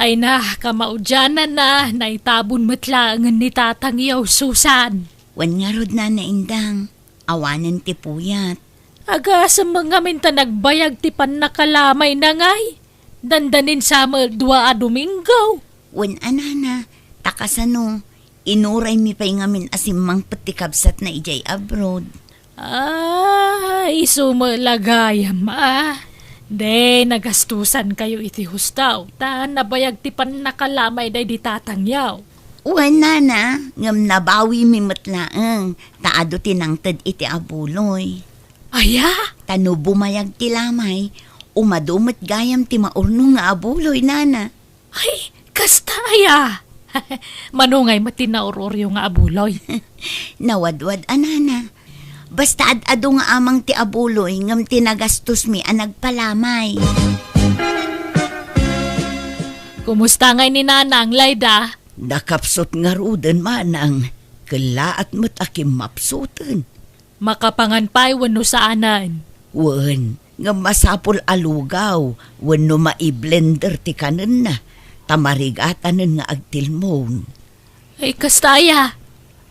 Ay na, kamaudyanan na, naitabon matlaangan ni Tatang Yaw Susan. Wan nga rod na indang, awanan ti puyat. Aga sa mga minta nagbayag ti pan nakalamay na ngay. Dandanin sa dua a Domingo. Wan anana, takasano, inuray mi pa'y ngamin asimang patikabsat na ijay abroad. Ay, sumalagayam De, nagastusan kayo iti hustaw. Nabayag ti pan nakalamay day di Tatang Yaw. Wan nana, ngam nabawi mi matlaang, taado tinangtad iti abuloy. Aya? Tano bumayag ti lamay, umadumat gayam ti maurno nga abuloy nana. Ay, kasta aya. Manungay matinauroryo nga abuloy. Nawadwad anana. Basta ad-ado nga amang ti abuloy ngam tinagastos mi ang nagpalamay. Kumusta ngay ni Nanang, Layda? Nakapsot nga rudan manang, kalaat mo't akim mapsutan. Makapanganpay wano saanan. Wan, nga masapol alugaw, wano maiblender ti kanan na, tamarigatanan nga agtilmon. Ay, kastaya.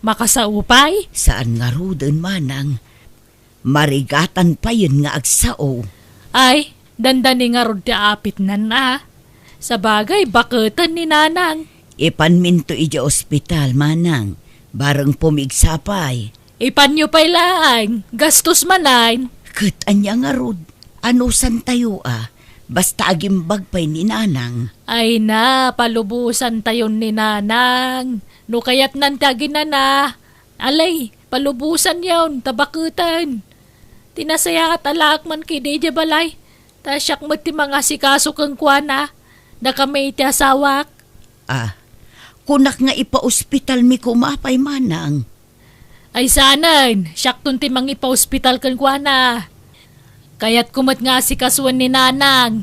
Makasaupay? Saan nga rudan manang, marigatan pa yun nga agsao. Ay, dandani nga rod ti apit na. Sa bagay, baketan ni Nanang. Ipanminto ija ospital manang, bareng pumigsapay. Ipanyo pa'y laang, gastos manayn. Kat anya nga rod, ano san tayo basta agimbag pa'y ni Nanang. Ay na, palubusan tayon ni Nanang. No kayat nantagin na. Alay, palubusan yawn, tabakutan. Tinasaya at alaak man kay Deja Balay. Tasyak mo ti mga sikaso kang kuwana. Na kami iti asawak. Kunak nga ipa-ospital mi kumapay manang. Ay sanan, syakton ti mang ipa-ospital kang kuwana. Kaya't kumat nga sikasuan ni Nanang.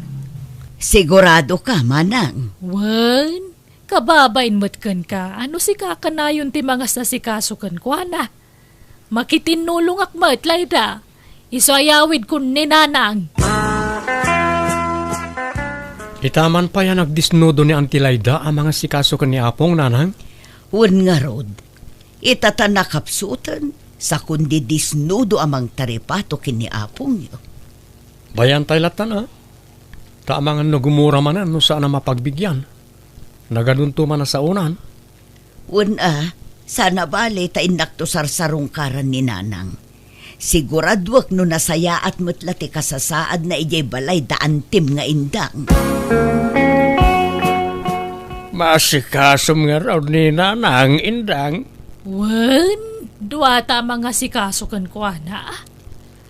Sigurado ka manang? Wan? Kababain matkan ka, ano si kakanayon ti mga sasikaso kan kuana? Makitinulong akmat, Layda. Isoayawid kun ni Nanang. Itaman pa yan nagdisnudo ni Auntie Layda ang mga sikaso kan ni Apong, Nanang? Wan nga rod, itatanakapsutan sa kundi disnudo amang taripato kini Apong yo. Bayan tayo latan Taamang nagumura man no saan na mapagbigyan. Nagadunto man na sa unan. Wan sana bale ta indakto sarsarong karan ni Nanang. Siguradwak no nasaya at mutlati kasasaad na ijay balay daan tim nga indang. Masikasom nga raw ni Nanang indang. Wan? Duwata mga sikaso kan kuana.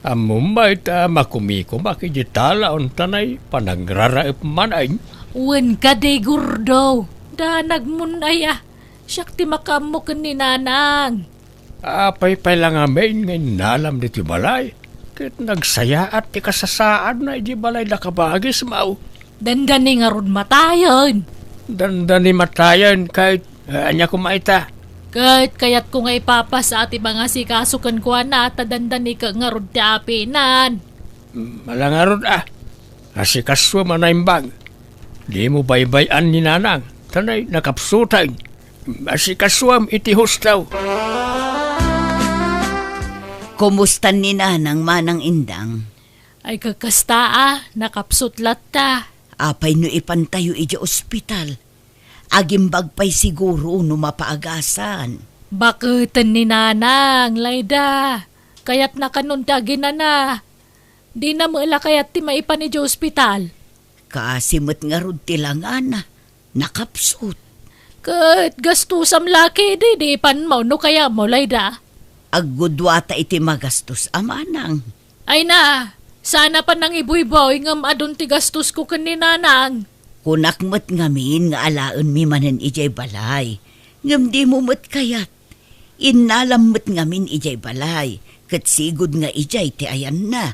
Amumbay ta makumiko makijitala on tanay panagraraip man ay. Wan ka day gurdo. Danag munaya. Siyak ti makamukan ni Nanang. Apay lang amin ngayon nalam di ti balay. Kahit nagsaya at ti kasasaan na di balay nakabagis mau. Dandani nga ron matayon. Dandani matayan kahit anya kumaita. Kahit kayat ko nga ipapas sa ati mga sikasukan ko na tadandani ka nga ron ti apinan. Malangarod Asikaswa manaimbang. Di mo baybayan ni Nanang. Tanay nakapsutan. Asikaswam iti hustaw. Kumusta ni Nanang manang indang? Ay kakasta nakapsutlat ta. Apay no ipantayo ija ospital. Agimbag pa'y siguro no mapaagasan. Baketan ni Nanang, Layda. Kaya't nakanuntagin na. Di na mula kayat ti maipan ni ospital. Kasimot nga rod tilangan nakapsut. Kat gastusam laki di pan mo no kaya mo, Layda. Aggudwata iti magastos amanang. Ay na, sana pa nang ibuy-boy ngam adun ti gastos ko kan ni Nanang. Kunak mo't ngamin nga alaon mi manan ijay balay. Ngam di mo mo't kayat. Inalam mo't ngamin ijay balay. Kat sigod nga ijay ti ayan na.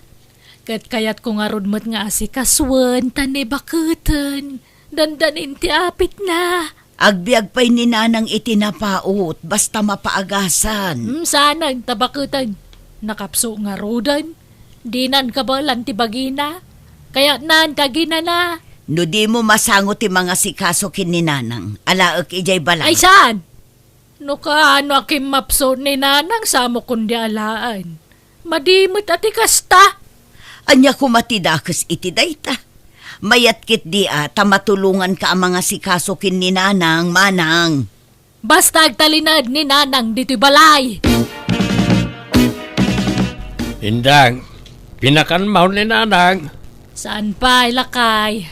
Kat kayat ko nga ron mo't nga asikaswan tani bakutan. Dandanin ti apit na. Agbiag pa'y ni Nanang itinapaot basta mapaagasan. Sana tabakutan. Nakapso nga rodan. Dinan ka ba lan ti bagina? Kaya nan kagina na. No di mo masangot ti mga sikaso kin ni nanang, alaak ijay balay. Ay saan? No kaano aking mapso ni nanang samo kundi alaan. Madimot ati kasta. Anya kumatidakas iti dayta. Mayat kit di tamatulungan ka ang mga sikaso kin ni nanang, manang. Basta agtalinad ni nanang dito'y balay. Indang, pinakanmaw ni nanang. Saan pa, Lakay?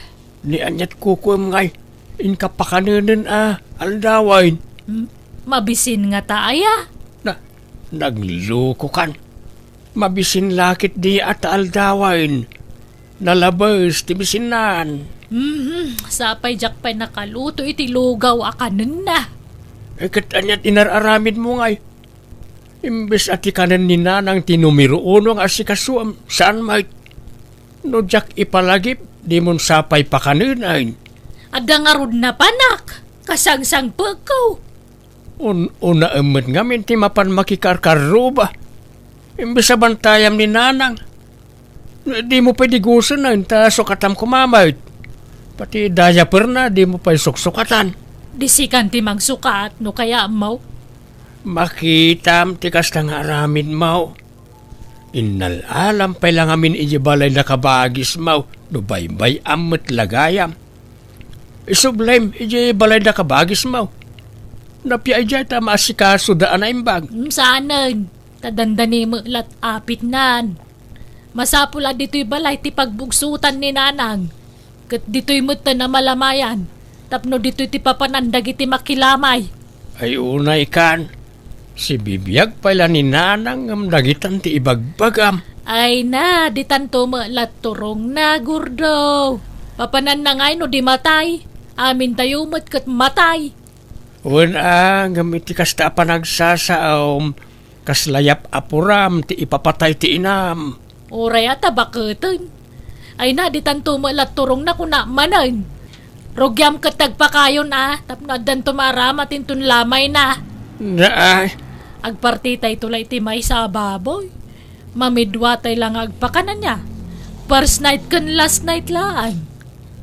Ni anyat kukum ngay, inkapakanunin aldawain. Mabisin nga taaya. Nagloko kan. Mabisin lakit di at aldawain. Nalabas ti bisinan. Sapay jakpay nakaluto iti lugaw akanin na. Kat anyat inararamid mo ngay. Imbes ati kanan ni nanang tinumiro uno ang asikasuam. Saan may no jak ipalagip di mon sapay pakanunain. Ada nga rod na panak. Kasangsang pagkaw. Una emet ngamin ti mapan makikarkaruba. Imbes sa bantayam ni nanang. Di mo pwede gusto na ta sukatam kumamait. Pati daya perna di mo pa suksukatan. Disikan ti mang sukat no kaya mau. Makitam ti kasta nga aramid mau. Inalalam pa lang amin ijibalay na kabagis mau. No baybay amet lagayam. Isublime ijibalay na kabagis mau. Napia ijay ta maasikaso daan na imbag. Saanan? Tadandani mo lat apit nan. Masapula dito'y balay ti pagbugsutan ni nanang. Kat dito'y mutta na malamayan. Tapno dito'y ti papanandag iti makilamay. Ay unay kan. Si bibiyag pala ni nanang ang dagitan ti ibagbagam. Ay na, di tanto mo lat turong na gurdo. Papanan na ngay no di matay. Amin tayo mo't kat matay. Una, gamit ti kasta panagsasaom. Kaslayap apuram ti ipapatay ti inam. Oray ata baketen. Ay na, di tanto mo lat turong na kuna manan. Rogyam katagpakayon tapno adan tumaramatin tun lamay na. Na Agpartitay tulay ti may sa baboy. Mamidwatay lang agpakanan niya. First night kan last night lang.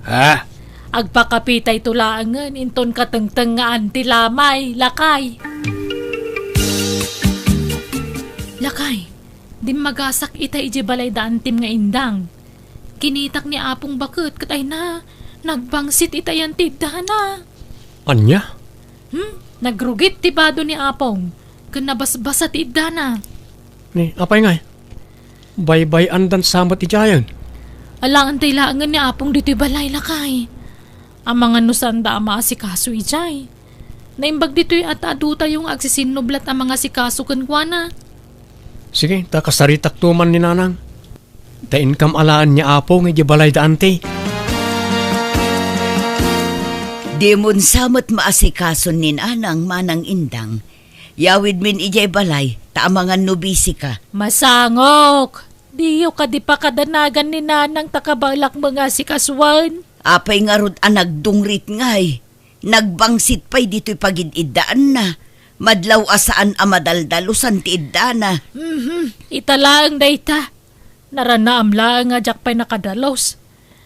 Ha? Agpakapitay tulaangan inton katengtengaan ti lamay, Lakay. Lakay, di magasak itay iji balay daan tim nga indang. Kinitak ni apong bakit katay na. Nagbangsit itayan ti dana. Anya? Nagrugit ti bado ni apong. Kanabasbasa ti dana. Ni, apay ngay? Baybay andan samat ti jayan. Alangan tayo laangan ni apong dito'y balay, Lakay. Ang mga nusanda ang mga sikaso ijay. Naimbag dito'y at aduta yung agsisinublat ang mga sikaso kankwana. Sige, ta kasaritak tuman ni nanang. Ta income alaan niya apong iji balay daante. Di mon samot maasikason ni nanang manang indang. Yawid min ijay balay, taamangan nubisi ka. Masangok! Diyo ka di pa kadanagan ni nanang takabalak mga sikaswan. Apay nga rod nagdungrit ngay. Nagbangsit pa'y dito'y pagididaan na. Madlaw asaan amadaldalusan ti iddana. Italaang dayta. Naranaam lang nga jak pa'y nakadalos.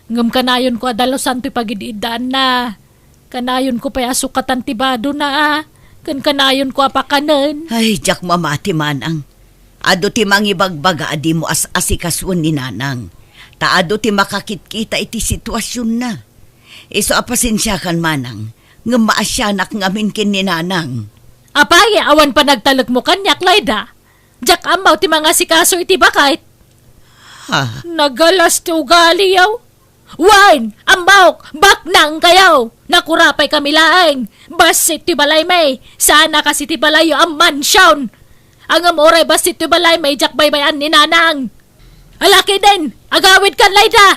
Ngam kanayon ko adalosan to'y pagididaan na. Kanayon ko pa'y asukatan tibado na Kan kanayon ko apakanan. Ay, jak mamati manang. Ado ti mangibagbaga adi mo asikaswan ni nanang. Taado ti makakitkita iti sitwasyon na. Iso apasensyakan manang. Nga maasyanak ngamin kin ni nanang. Apay, awan pa nagtalag mo kanyak, Layda. Jak amaw ti mga sikaso iti bakit. Ha? Nagalas ti ugali yaw. Wine! Ambawk! Baknang kayaw! Nakurapay kami laeng! Basit ti balay may! Sana kasi ti balayo ang mansyon! Ang amoray basit ti balay may jak baybayan ni nanang! Alaki din! Agawid kan, Layda!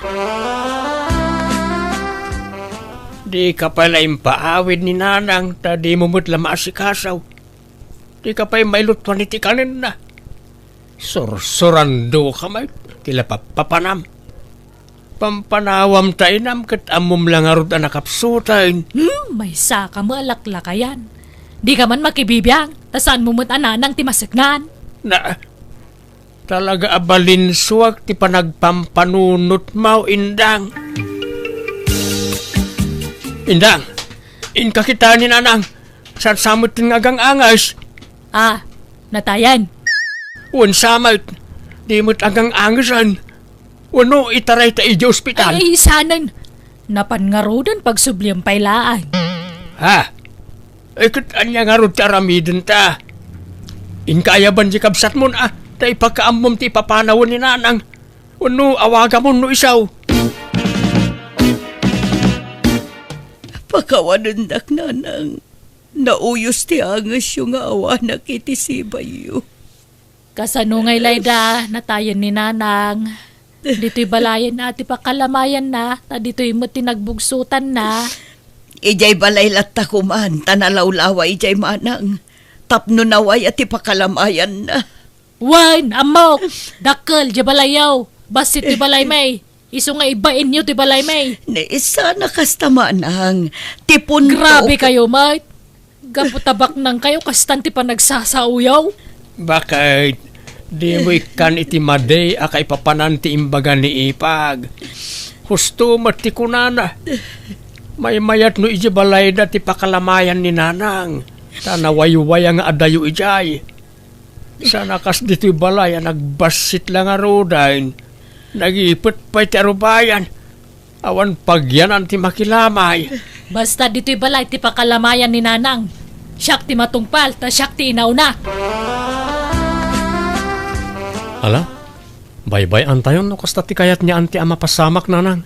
Di ka pala impaawid ni nanang ta di mo mo't lamaasikasaw. Di ka pa'y mailutwan iti kanin na. Sursurando ka may tila papanam. Pampanawam ta inam kat amom lang arod ang nakapsutain. May saka mo alaklakayan. Di ka man makibibiyang, tasan mo mo't ananang timasagnan. Na, talaga abalinswag ti panagpampanunot mau indang. Indang, inkakita ni nanang, sa samot nga agang angas. Ah, natayan. Wan samot, di mo't agang angasan. Wano itaray ta iji ospital. Ay, sanan. Napangarudan pag subliyang pailaan. Ha? Ikot anya nga rod taramidin ta. Inkayaban di kabsat mo na, ta ipakaamom ti papanawon ni nanang. Wano awaga mo no isaw. Pakawanundak nanang. Nauyos ti angas yung awa na kitisibay yu. Kasano ngay layda, natayan ni nanang. Dito'y balayan na ati pakalamayan na, ta dito'y mo tinagbugsutan na. Ijay balay latta kuman, tanalawlawa ijay manang. Tapno naway at ipakalamayan na. Wan, amok, dakkel, di balayaw. Basit ti balay may. Iso nga ibain nyo ti balay may. Naisa na kasta manang. Tipon Grabe kayo, mate. Gaputabak nang kayo, kastan ti pa nagsasauyaw. Bakit? Di mo ikan iti maday akay papanan ti imbaga ni ipag. Husto mati kunana. May mayat no iji balay da ti pakalamayan ni nanang. Tanaway-way ang adayo ijay. Sana kas dito'y balay nagbasit lang arodain. Nagipot pa'y ti arubayan. Awan pagyanan ti makilamay. Basta dito'y balay ti pakalamayan ni nanang. Siyak ti matungpal, ta siyak ti inauna. Ala, baybay antayon no kasta ti kayat niya anti ama pasamak nanang.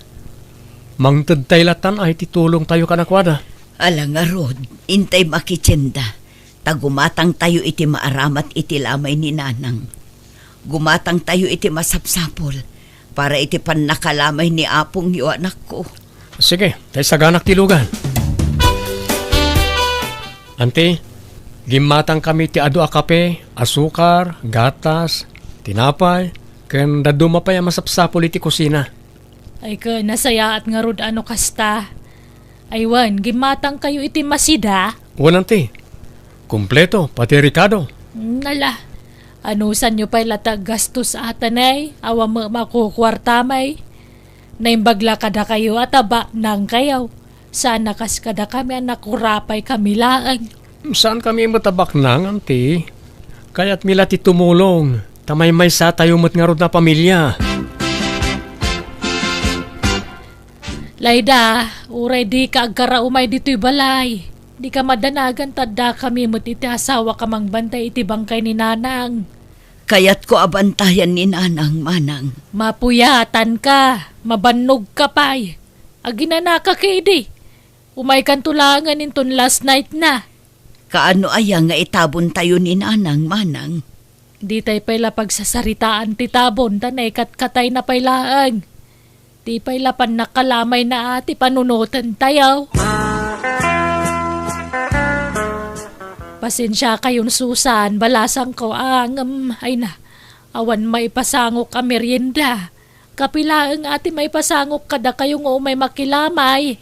Mangted taylatan ay titulong tayo kanakwada. Alang nga rod, intay makitsenda. Tagumatang tayo iti maaramat iti lamay ni nanang. Gumatang tayo iti masapsapol para iti panakalamay ni apong yu anak ko. Sige, tayo saganak tilugan. Ante, gimatang kami ti adu a kape, asukar, gatas, tinapay, ken daduma pa yung masapsapol iti kusina. Ay ka, nasaya at nga rod ano kasta. Aywan, gimatang kayo iti masida. Wanante, kumpleto, pati Ricardo. Nala, anusan nyo pa'y latag gastos atanay, awa mo makukwartamay. Naimbagla kada kayo at aba nang kayaw. Sana kas kada kami anak kurapay kami laang. Saan kami matabak nang, ante? Kaya't mila ti tumulong. Tamay may sa tayo mo't nga rod na pamilya. Layda, uray di ka agkara umay dito'y balay. Di ka madanagan tadda kami mo't iti asawa kamang bantay iti bangkay ni nanang. Kaya't ko abantayan ni nanang manang. Mapuyatan ka, mabannog ka pa'y. Aginana ka kidi. Umay kan tulangan inton last night na. Kaano aya nga itabon tayo ni nanang manang? Di tay payla pagsasaritaan ti tabon, tanay katkatay na paylaan. Di paylapan nakalamay na ati panunutan tayaw. Pasensya kayon Susan, balasang ko ay na, awan may pasangok ka merienda. Kapilaang ati may pasangok kada kayong may makilamay.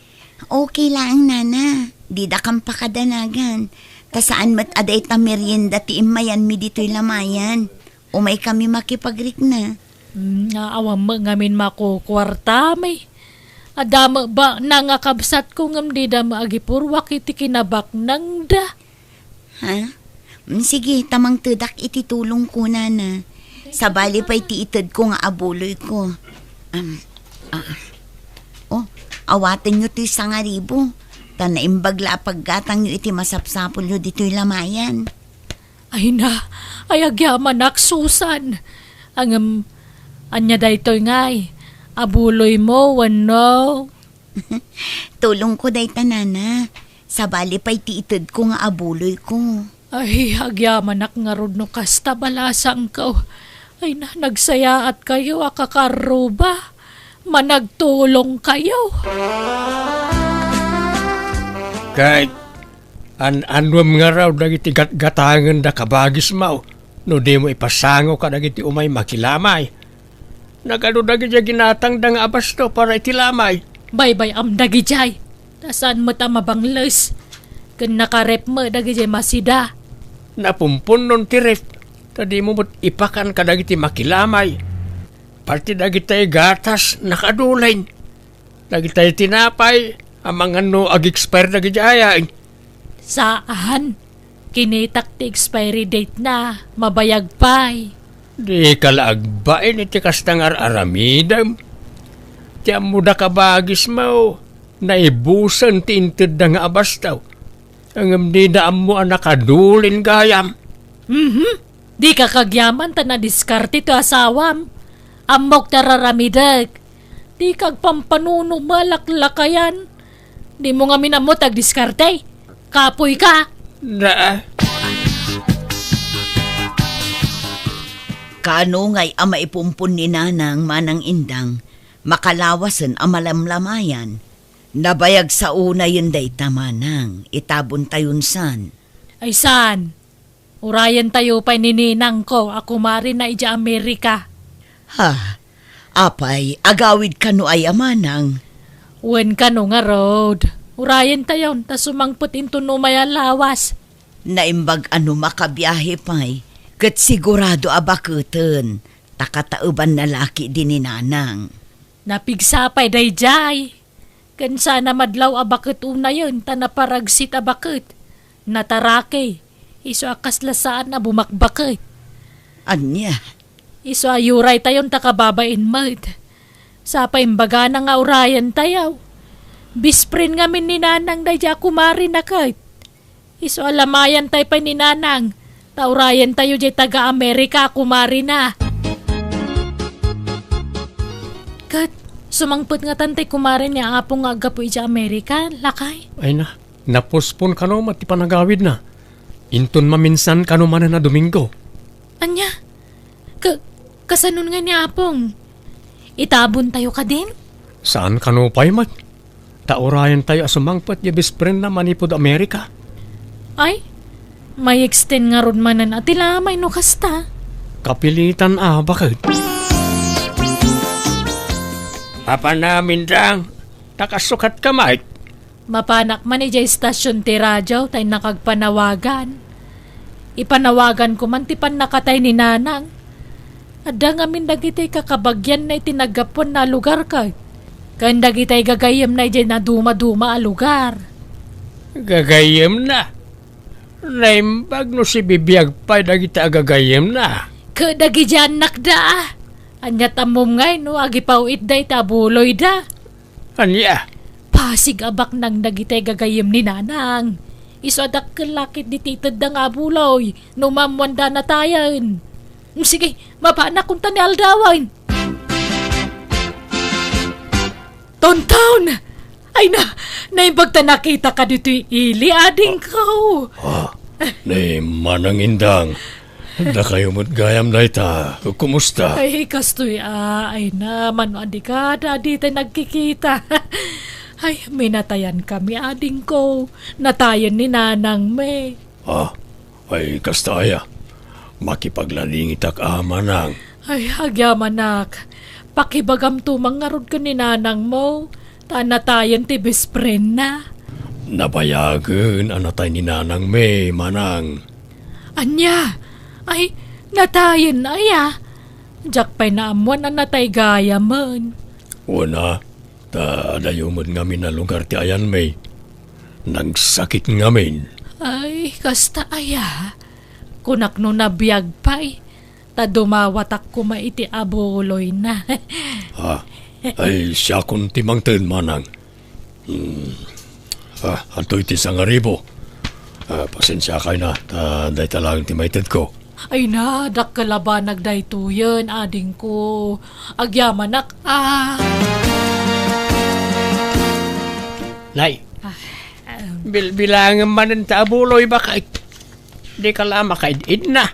Okay lang, nana. Di da kang pakadanagan. Tasaan mat aday ta merienda ti imayan mi dito'y lamayan. Umay kami makipagrik na. Awam mo ngamin makukwarta may. Adama ba nangakabsat ko ngam di da maagipurwak iti kinabak nang da. Ha? Sige, tamang tudak iti tulong ko, nana. Sabali pa iti itad ko nga abuloy ko. Awatin nyo ti sangaribo. Tanaimbagla paggatang nyo iti masapsapol nyo dito'y lamayan. Ay na, ay agyaman ak Susan. Ang anya daytoy ngay. Abuloy mo, wano. Tulong ko day tanana. Sabali pa iti itad ko nga abuloy ko. Ay, agyaman ak nga rod no kasta balasang ko. Ay na, nagsaya at kayo akakaruba. Managtulong kayo. Kahit anwam nga raw dagiti gatangan da kabagis mo. No di mo ipasango ka dagiti umay makilamay. Nagano dagiti ginatang dang abas to para itilamay. Bye-bye am dagijay. Tasan mo ta mabangles. Kan nakarep mo dagijay masida. Napumpun nun tiref. Tadi mo ipakan ka dagiti makilamay. Parti dagiti gatas nakadulain. Dagiti tinapay Amang ano ag-expire na gijaya. Saan? Kinitak ti expiry date na. Mabayag pa'y. Di kalaagbain iti kastangar aramidam. Ti amuda ka bagis mo. Naibusan ti inted na nga abastaw. Ang di daan mo anak kadulin gayam. Di ka kagyaman ta na diskarte to asawam. Amok tararamidag. Di kag pampanuno malaklakayan. Di mo nga minamot ag diskarte. Kapoy ka. Na, Kano ngay ama ipumpun ni nanang manang indang, makalawasan ang malamlamayan. Nabayag sa una yun day tamanang, itabon tayon san. Ay san? Urayan tayo pa'y nininang ko. Ako mari na ija Amerika. Ha, apay, agawid kano ay amanang. Wen ka no nga road. Urayan tayo. Ta sumangput into no maya lawas. Naimbag ano makabiyahe pa'y, kat sigurado abakutan, takatauban na laki din ni nanang. Napigsapay dayjay. Kan sana madlaw abakit una yun. Ta naparagsit abakit. Natarake. Iso akas lasaan na bumakbakit. Anya, Iso ayuray tayon takababain mat. Sa paimbaga na nga urayan tayo. Bisprin nga min ni nanang dayja kumari na kait. Iso alamayan tayo pa ni nanang. Taurayan tayo jay taga-Amerika kumari na. Kat, sumangput nga tantay kumari niya apong aga po ija Amerika, lakay. Ay na, napospon ka no, mati panagawid na. Inton maminsan ka no man na Domingo. Anya, kasanon nga ni apong. Itabon tayo ka din? Saan ka no pa'y mat? Taurayan tayo asumangpat ya bispren na manipod Amerika. Ay, may extend nga ron manan at ilamay no kasta. Kapilitan bakit? papa namin dang, nakasukat ka Mike. Mapanak man ijay stasyon ti radyo tay nakagpanawagan. Ipanawagan ko man ti pan nakatay ni nanang. Adda nga min dagitay kakabagyan na itinagapon na lugar ka. Kan dagitay gagayam na ijay na duma-duma a lugar. Gagayem na. Naimbag no si bibiyag pa dagita agagayem na. Kadagi dyan nakda. Anyat amom ngay no agipawit day tabuloy da. Anya, Pasig abak nang dagitay gagayam ni nanang. Iso adak kalakit di titad da nga buloy. No mamwanda na tayan. Sige, mapanak kung tani aldawan. Tonton! Ay na, naimbag ta nakita ka dito ili ading ko. ni manang indang. Da kayo mo't gayam na ita. Kumusta? Ay, kastoy ay naman adi ka, dadi tayo nagkikita. Ay, minatayan kami ading ko. Natayan ni nanang me. Ay kastaya. Makipaglalingit ak amanang. Ay, agyaman pakibagam tumang nga rod ka ni nanang mo. Tanatayan ti bespren na. Nabayagan anatay ni nanang me, manang. Anya, ay, natayan na ya. Diyak pa'y naamuan na natay gaya man. Una, dayo mo't ngamin na lugar ti ayan me. Nagsakit ngamin. Ay, kasta aya. Kunak no nabiyag pa'y. Ta dumawatak ko maiti abuloy na. Ay siya kung timangten manang. Ato'y ti sangaribo. Pasensya kay na. Day talang timaited ko. Ay na, dakkalaban nagdaytuyan, ading ko. Agyamanak, Nay, bilangan manan ta abuloy baka di ka lama kay na.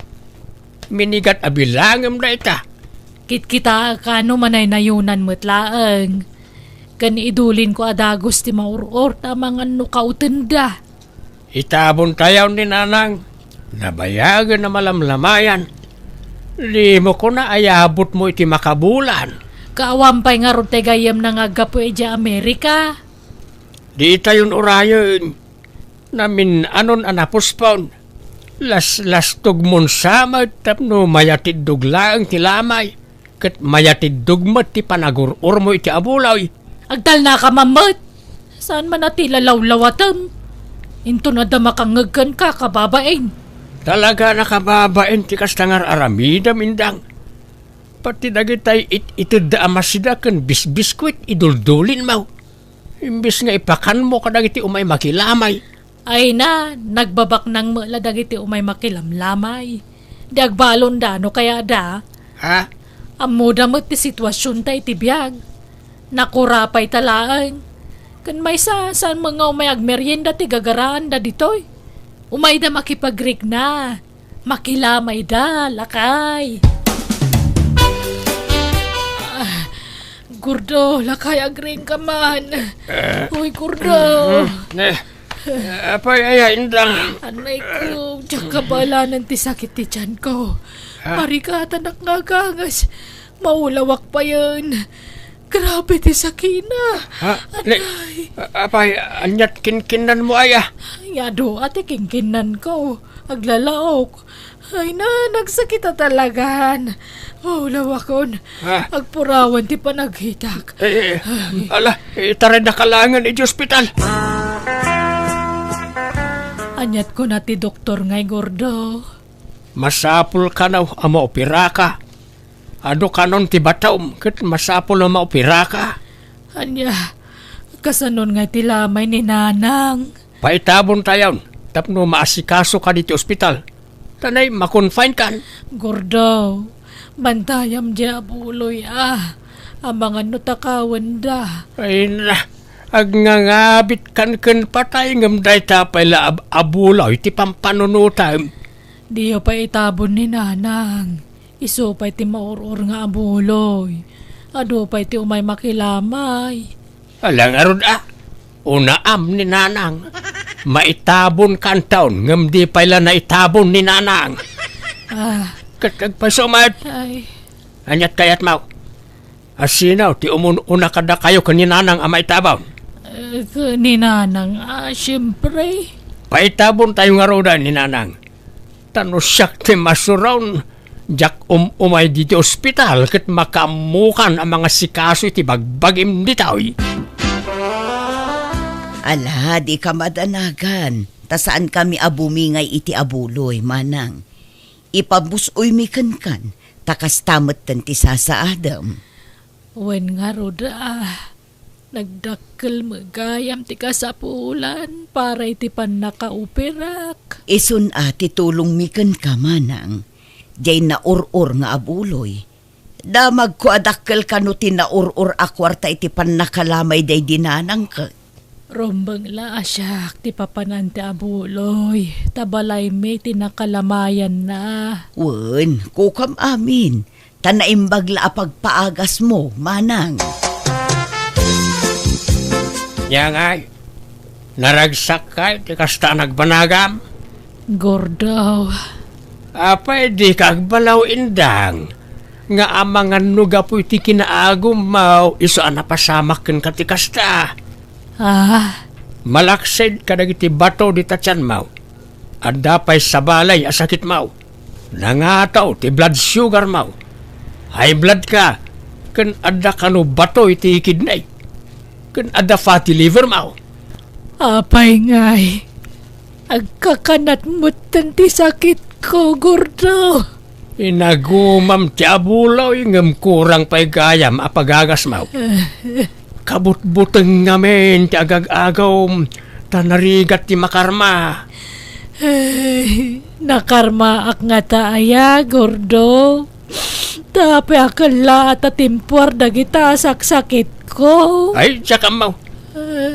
Minigat abilangam na ita. Kit-kita kano manay nayunan mo't laang. Kani idulin ko adagos ti mauror tamang ano kautenda. Itabon tayaw ni nanang. Nabayagan na malamlamayan. Di mo ko na ayabot mo iti makabulan. Kaawampay nga ron gayam na nga gapo eja Amerika. Di tayon urayon. Namin anon anapospon. Las tugmon samad tapno mayatid duglaang ti lamay. Kat mayatid dugmat ti panagurur mo iti abulay. Agtal na ka mamot. Saan man ati lalawlawatam? Into na damakangagkan ka, kababain. Talaga nakababain ti kastangar aramida mindang. Pati dagitay itid da amasida kan bisbiskwit iduldulin mau. Imbis nga ipakan mo kadagiti umay makilamay. Ay na, nagbabak ng mula dagiti umay makilamlamay. Dagbalon da, no kaya da? Ha? Amo damot ti sitwasyon tayo tibiyag. Nakurapay talaan. Kan may saan mga umay agmeryenda ti gagaraan da ditoy. Umay da makipagrig na. Makilamay da, lakay. Gordo, lakay agring ka man. Uy, Gordo. Apay ay indang. Anay ko, tiyak kabalanan ti sakit ti tiyan ko. Marikata naknagangas. Maulawak pa yan. Grabe ti sakina. Anay. Apay, anyat kinkinan mo aya. Yado, ate kingkinan ko. Aglalaok. Ay na, nagsakita talagan. Maulawakon. Agpurawan ti panaghitak. Itaray na kalangan iti ospital. Anyat ko na ti doktor ngay, Gordo. Masapul ka na maopira ka. Ado kanon ti bataom, kat masapul na maopira ka. Anya, kasanon nga ti lamay ni Nanang. Paitabon tayon, tapno maasikaso ka dito ospital. Tanay, makonfine kan. Gordo, bantayam di abuloy Ang mga nutakawan da. Ay na, agngangabit kan patay ngam day tapay la abulaw iti pampanunutam. Diyo pa itabon ni Nanang. Iso pa iti maurur nga abuloy. Ado pa iti umay makilamay. Alang arod unaam ni Nanang. Maitabon kan taon ngam di pala na itabon ni Nanang. Kagpasumat. Ay. Anyat kayat mau. Asinaw ti una kada kayo kaninanang amay tabon. Ni Nanang, siyempre. Paitabon tayo nga roda ni Nanang. Tanusyak ti masuraw. Jak umay dito ospital kat makamukan ang mga sikaso iti bagbagim ditaw. Ala, di ka madanagan. Ta saan kami abumingay iti abuloy, Manang. Ipabusoy mi kan, takas tamat ti sasaadam. Wen nga roda, nagdakkel magayam ti kasapulan para iti pan nakaupirak. Isun ti tulong mi kan ka, Manang. Diyay na or nga abuloy. Damag ko adakkel kano ti na or akwarta iti pan nakalamay day dinanang ka. Rombang la asyak ti papanante abuloy. Tabalay may tinakalamayan na. Wen, kukam amin. Tanaimbag la pagpaagas mo, Manang. Yang ay, naragsak kay ti kasta nagbanagam. Gordo. Apay di kagbalaw indang. Nga amangan nuga po iti kinaagum mau iso anapasamak ken kati kasta. Malaksid kadag iti bato di tatyan mau. Adda pa'y sabalay asakit mau. Nangataw ti blood sugar mau. High blood ka. Ken adda kano bato iti kidney. Ken adda fatty liver mau. Apay ngay. Agkakanat mo ti sakit ko, Gordo. Inagumam ti abulaw ingam kurang pa'y gayam apagagas mau. Kabut-buteng ngamin ti agag-agaw tanarigat ti makarma. Nakarma ak nga taaya, Gordo. Tapi akala at timpuar dagita saksakit ko. Ay, tsaka mau.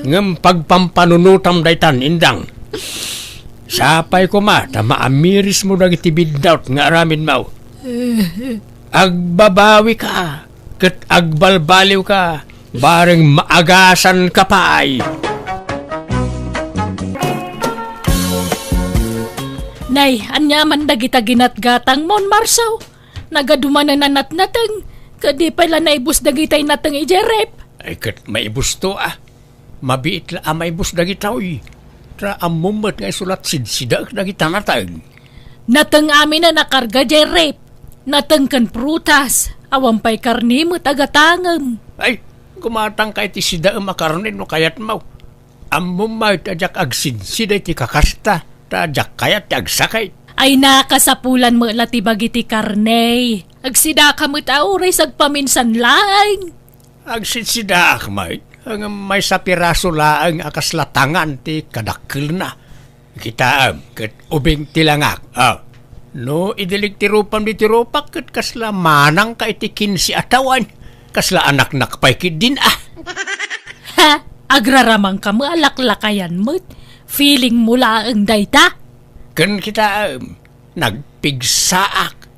Ngam pagpampanunutam daytan indang. Sapay ko maamiris mo dagiti biddaut nga aramin mau. Agbabawi ka. Kat agbalbaliw ka. Bareng maagasan ka pa ay. Nay, anyaman dagita ginatgatang mon marsaw. Nagadumanan na natnatang. Kadi pala naibus dagitay natang ijerep. Ay kat maibus to Mabiit la maibus dagitaw Tra amumat nga sulat sidsidak dagita natang. Natang amin na nakarga jerep. Natang kan prutas. Awampay karni mo tagatangam. Ay, kumatang kay ti sida makarnin no kayat mau. Ammo may tajak agsinsiday ti kakasta, tajak kayat ti agsakay. Ay nakasapulan mo lati bagiti karney. Agsida ka mo't auray sagpaminsan lang. Agsinsida akmay, ang may sa piraso laang akaslatangan ti kadakkel na. Kita ket ubing tilangak. No, idilig tirupan di tirupak ket kasla manang ka iti 15 atawan. Kasla anak nakpay kid din Ha? Agraramang ka mo alaklakayan mo't. Feeling mo laang dayta? Ken kita nagpigsaak.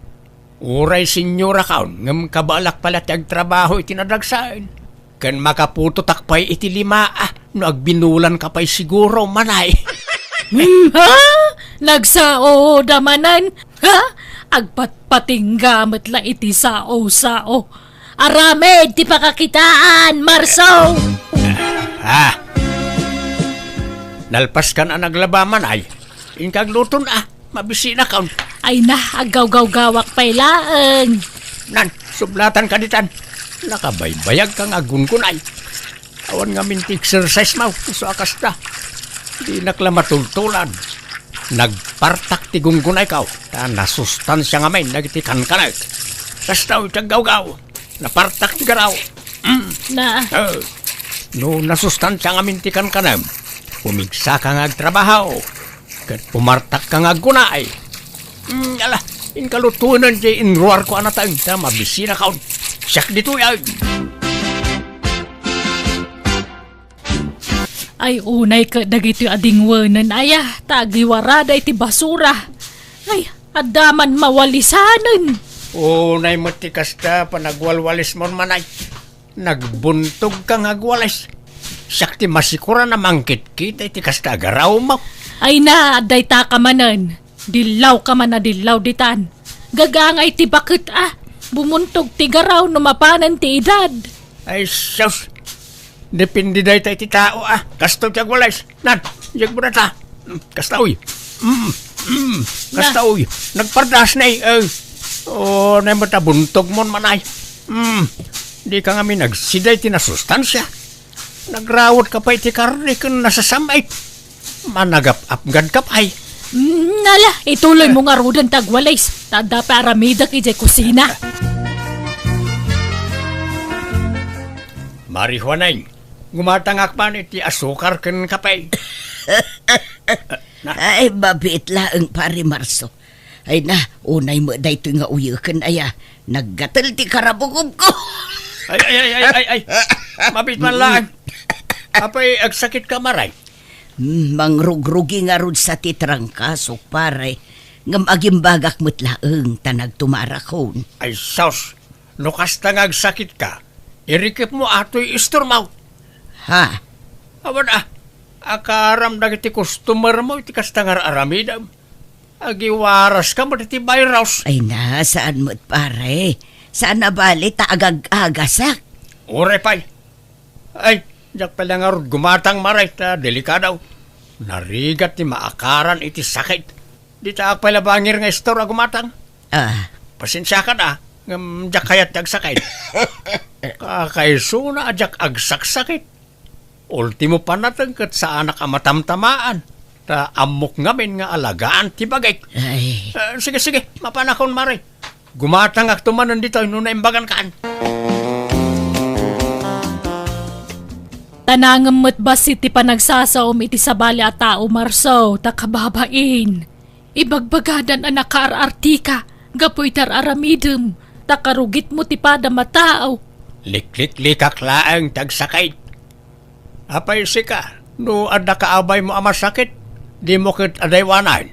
Uray senyora kaon ngem kabalak pala ti agtrabaho iti nadagsaen. Ken makaputo takpay iti 5 no agbinulan ka pay siguro manay. Ha? Nagsao damanan? Ha? Agpatpatinggamit la iti sao-sao. Aramid ti pakakitaan, Marso! Nalpas kan ang naglabaman ay. Inkagluton mabisi na kaon. Ay na, agaw-gaw-gawak pa'y laeng. Nan, sublatan ka ditan. Nakabaybayag kang agunkunay. Awan nga minti exercise mo. So akas na. Di naklamatultulan. Nagpartak ti gungunay ka. Ta nasustansya nga may nagitikan ka na. Kastaw itagaw-gaw. Napartak ti garaw. Na, No nasustansya nga mintikan ka na. Pumigsa ka nga agtrabaho. Kat pumartak ka nga gunay. Ala, inkalutunan di inruar ko anatang. Ta mabisi na kaon. Siyak dito yan. ay unay ka dagito adingwanan ayah, tagiwarada iti basura. Ay, adaman mawalisanan. Unay mo ti kasta panagwalwalis mo manay. Nagbuntog kang agwalis. Sakti masikura na mangkit kita iti kasta agaraw mo. Ay na, aday ta ka manan. Dilaw ka man na dilaw ditan. Gagangay ti bakit Bumuntog ti garaw no mapanan ti edad. Ay sus. Depende day tayo ti tao Kastaw ti agwalis. Nan, jag mo na ta. Kastaw Kastaw nagpardas na na mo ta buntog mo manay. Di ka nga nagsiday ti nasustansya. Nagrawot ka pa iti karne kung nasasamay. Managap-apgad ka pa Nala, ituloy mo nga rudan tagwalays. Tada paramida ki jay kusina. Marihuanay, gumatangak man iti asukar ken kapay. Ay, mabit laang pare Marso. Ay na, unay mo dayto nga uyukan naggatal ti karabugob ko. Ay. Mabit man lang. Apay, agsakit ka maray. Mangrugrugi nga rod sa titrangkasok pare. Ngam agimbagak mo't laang tanag tumarakon. Ay, sos. No kasta nga agsakit ka, irikip mo ato'y isturmaw. Ha? Awan akaram dagiti customer mo, iti kasta nga aramidam. Agiwaras ka mo iti virus. Ay na, saan mo't pare? Saan na bali taagag-agasak? Ure pay. Ay, jak pala nga rod gumatang maray ta delikadaw. Narigat ti maakaran iti sakit. Di ta pala bangir nga istor gumatang. Pasensya ka na. Ngam jak kayat agsakit. Kakaiso na jak agsaksakit. Ultimo pa natangkat sa anak amatamtamaan. Ta amok ngamin nga alagaan ti bagay. Ay. Sige, mapanakon maray. Gumatang aktumanan dito, nuna imbagan kaan. Tanangam mo't basit ti panagsasaom iti sabali at tao Marso, takababain. Ibagbagadan ang nakaarartika, gapoy tararamidem, takarugit mo ti pada matao. Liklik-likak laang tagsakay. Apay sika, no adda kaabay mo ama sakit, di mo kit adaywanan.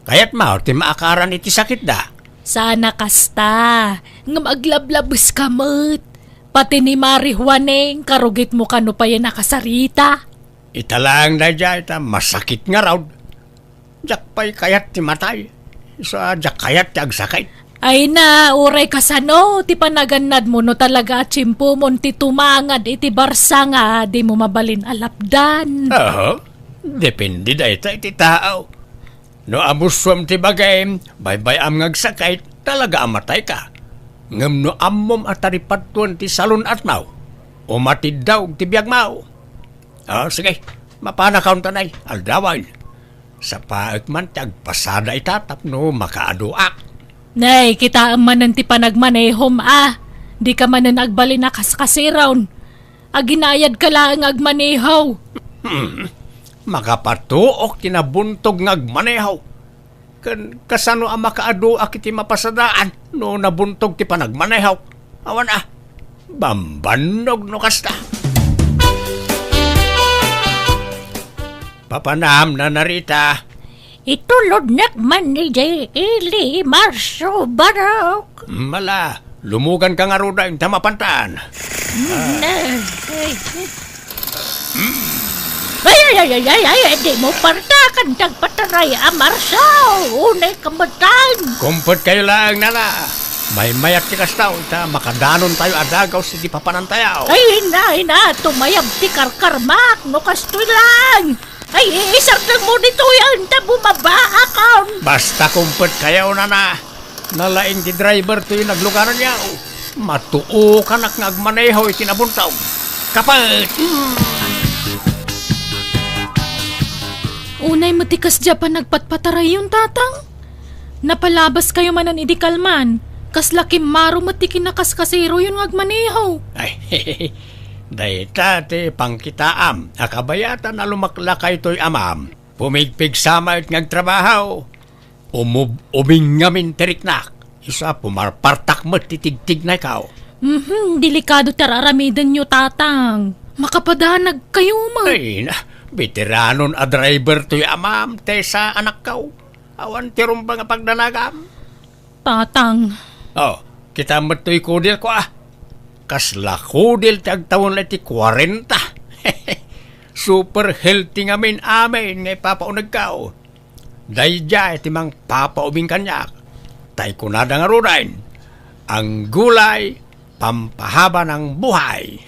Kaya't maor ti maakaran iti sakit da. Sana kasta, ngam aglablabas ka mo't. Pati ni Mari Juaneng, karugit mo kano pa yan nakasarita. Italang na dya, masakit nga raw. Jak pa'y kayat ti matay. Isa jak kayat ti agsakay. Ay na, uray kasano, ti panaganad mo no talaga chimpo mo ti tumangad iti barsa nga, di mo mabalin alapdan. Depende da iti tao. No amuswam ti bagay, baybay am ngagsakay, talaga amatay ka. Ngam no ammom ataripatuan ti salon at mau. O matid daw ti biyag mau. Sige, Mapanakaon tanay, aldawan. Sa paag man tagpasada itatap no makaaduak. Nay, kita ang manan ti panagmanehom Di ka manan agbali na kaskasiron. Aginayad ka lang agmanehaw. Makapatuok tinabuntog ngagmanehaw. Kasano ang makaaduak iti mapasadaan no nabuntog ti panagmanehaw. Awan bambanog no kasta. Papanam na narita. Itulod nakman ni J.L. Marso Barok. Mala, lumugan ka nga ruda yung tamapantaan. Ay, di mo partakan tagpataray Marso. Unay kamatan. Kumpot kayo lang, nana. May mayat ti kastaw, makadanon tayo adagaw si di papanantayaw. Ay, na, tumayab ti karkarmak, no kastoy lang. Ay, isang lang mo dito yan, bumaba akong. Basta kumpot kayo, nana. Nalaing ti driver to yung naglugaran niya. Matuo ka ngagmaneho itinabuntaw. Kapat! Unay matikas dya pa nagpatpataray yung tatang. Napalabas kayo manan idikalman. Kas lakim maro matikin na kaskasiro yung agmaneho. Ay, dayta ti pangkitaam. Akabayatan na lumaklakay to'y amam. Pumigpig sama at ngagtrabaho. Uming ngamin teriknak. Isa pumarpartak mo titigtig na ikaw. Delikado tararamidan nyo tatang. Makapadanag kayo ma. Ay, veteranon a driver to'y amam. Tesa anak kaw. Awan tirong ba nga pagdanagam? Tatang. Kita mo to'y kudil ko Kasla kudil ti agtawon na ti 40. Super healthy ngamin amin ngay papaunag kao. Dayja iti mang papaubing kanyak. Tay kunada nga rudain. Ang gulay, pampahaba ng buhay.